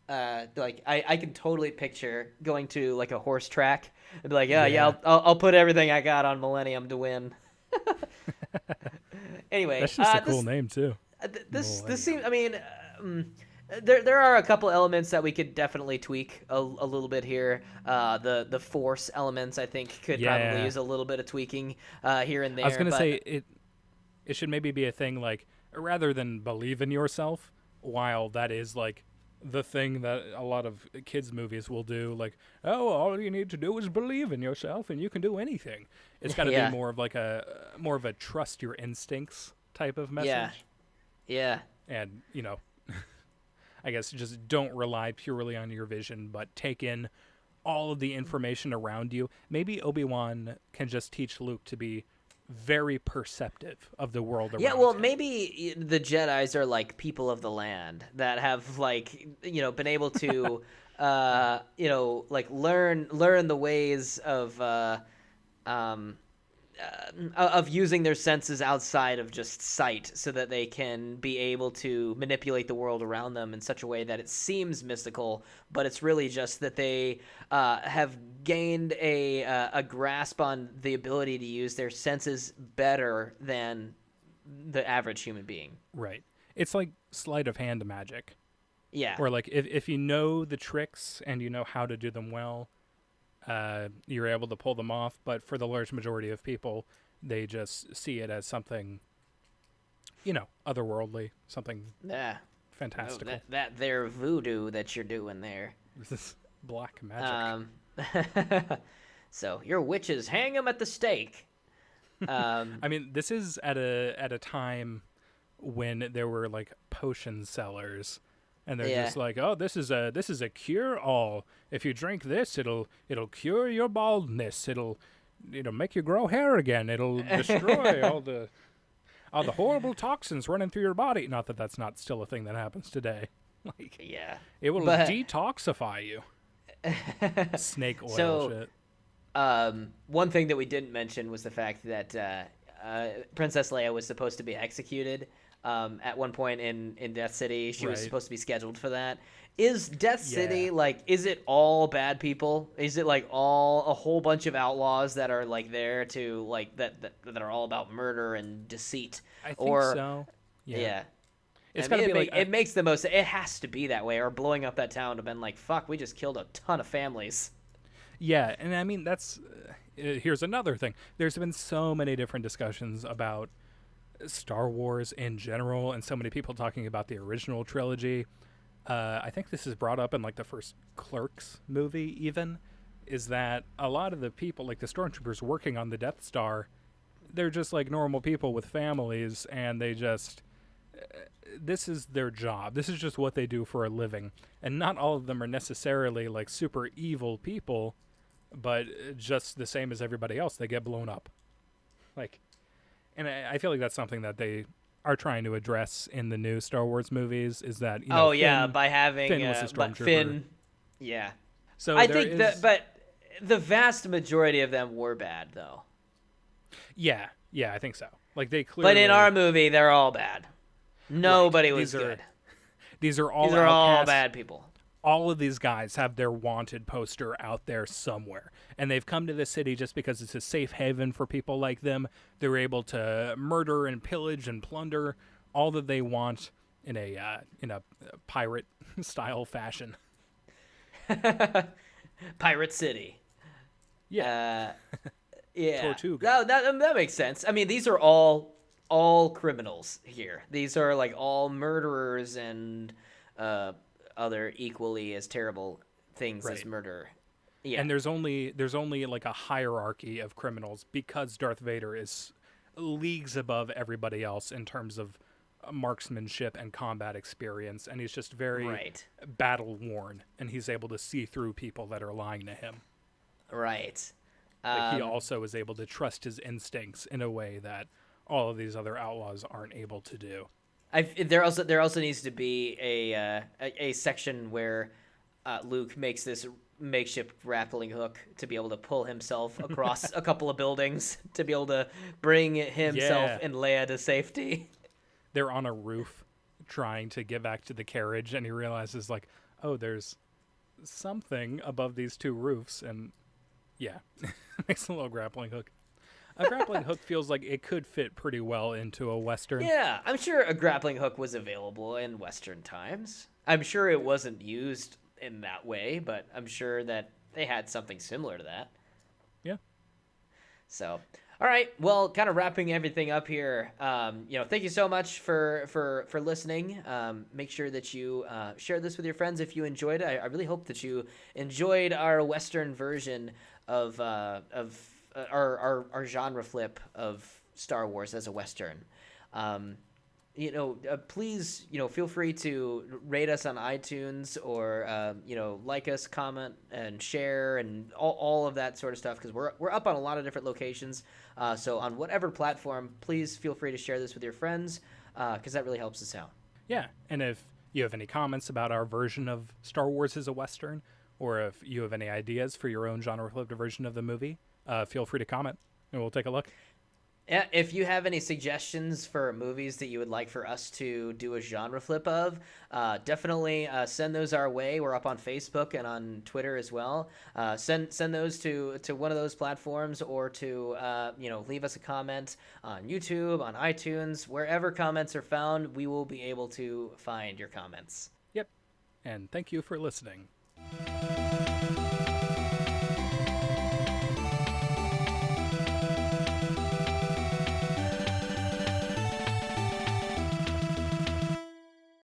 Like I can totally picture going to like a horse track and be like, I'll put everything I got on Millennium to win. Anyway, that's just a cool name too. This seems. I mean, there are a couple elements that we could definitely tweak a little bit here. The Force elements, I think, could probably use a little bit of tweaking here and there. I was gonna say it should maybe be a thing like, rather than believe in yourself, while that is like the thing that a lot of kids movies will do, like, oh, all you need to do is believe in yourself and you can do anything. It's got to be more of like a trust your instincts type of message. Yeah. And I guess just don't rely purely on your vision, but take in all of the information around you. Maybe Obi-Wan can just teach Luke to be very perceptive of the world around him. Maybe the Jedis are like people of the land that have like been able to like learn the ways of using their senses outside of just sight, so that they can be able to manipulate the world around them in such a way that it seems mystical, but it's really just that they have gained a grasp on the ability to use their senses better than the average human being. Right. It's like sleight of hand magic. Yeah. Or like if you know the tricks and you know how to do them well, you're able to pull them off. But for the large majority of people, they just see it as something, otherworldly, something fantastical. That there voodoo that you're doing there. This is black magic. So your witches, hang them at the stake. I mean, this is at a time when there were like potion sellers. And they're just like, oh, this is a cure all. If you drink this, it'll cure your baldness. It'll make you grow hair again. It'll destroy all the horrible toxins running through your body. Not that that's not still a thing that happens today. Like, Yeah. it will But detoxify you. Snake oil so shit. one thing that we didn't mention was the fact that Princess Leia was supposed to be executed at one point in Death City. She was Right. supposed to be scheduled for that. Is Death City Yeah. like? Is it all bad people? Is it like all a whole bunch of outlaws that are like there to like that are all about murder and deceit? I think or so. yeah. It's I mean, gotta be like it makes the most. It has to be that way, or blowing up that town would have been like, fuck, we just killed a ton of families. yeah, and I mean that's here's another thing. There's been so many different discussions about Star Wars in general, and so many people talking about the original trilogy. I think this is brought up in like the first Clerks movie. Even is that a lot of the people, like the stormtroopers working on the Death Star, they're just like normal people with families, and they just this is their job. This is just what they do for a living. And not all of them are necessarily like super evil people, but just the same as everybody else, they get blown up. Like, and I feel like that's something that they are trying to address in the new Star Wars movies is that, Oh yeah, Finn, by having Finn was a but stormtrooper. Finn, yeah. So I there think is, that, but the vast majority of them were bad though. yeah, I think so. Like they clearly, But in our movie, they're all bad. Nobody was These are- good. these are all These are all outcasts. bad people. All of these guys have their wanted poster out there somewhere, and they've come to the city just because it's a safe haven for people like them. They're able to murder and pillage and plunder all that they want in a pirate style fashion. Pirate City. Yeah, Yeah. Tortuga. That makes sense. I mean, these are all criminals here. These are like all murderers and other equally as terrible things as Right. murder. Yeah. and there's only like a hierarchy of criminals because Darth Vader is leagues above everybody else in terms of marksmanship and combat experience, and he's just very Right. battle worn, and he's able to see through people that are lying to him. Right. Like, he also is able to trust his instincts in a way that all of these other outlaws aren't able to do. There also needs to be a section where Luke makes this makeshift grappling hook to be able to pull himself across a couple of buildings to be able to bring himself Yeah. and Leia to safety. They're on a roof trying to get back to the carriage, and he realizes, like, oh, there's something above these two roofs, and yeah, makes a little grappling hook. A grappling hook feels like it could fit pretty well into a Western. Yeah, I'm sure a grappling hook was available in Western times. I'm sure it wasn't used in that way, but I'm sure that they had something similar to that. Yeah. So, all right. Well, kind of wrapping everything up here. Thank you so much for listening. Make sure that you share this with your friends if you enjoyed it. I really hope that you enjoyed our Western version of our genre flip of Star Wars as a Western. Please, feel free to rate us on iTunes or, like us, comment, and share, and all of that sort of stuff, because we're up on a lot of different locations. So on whatever platform, please feel free to share this with your friends, because that really helps us out. Yeah, and if you have any comments about our version of Star Wars as a Western, or if you have any ideas for your own genre flipped version of the movie, feel free to comment, and we'll take a look. Yeah, if you have any suggestions for movies that you would like for us to do a genre flip of, definitely send those our way. We're up on Facebook and on Twitter as well. Send those to one of those platforms, or to leave us a comment on YouTube, on iTunes, wherever comments are found. We will be able to find your comments. Yep, and thank you for listening.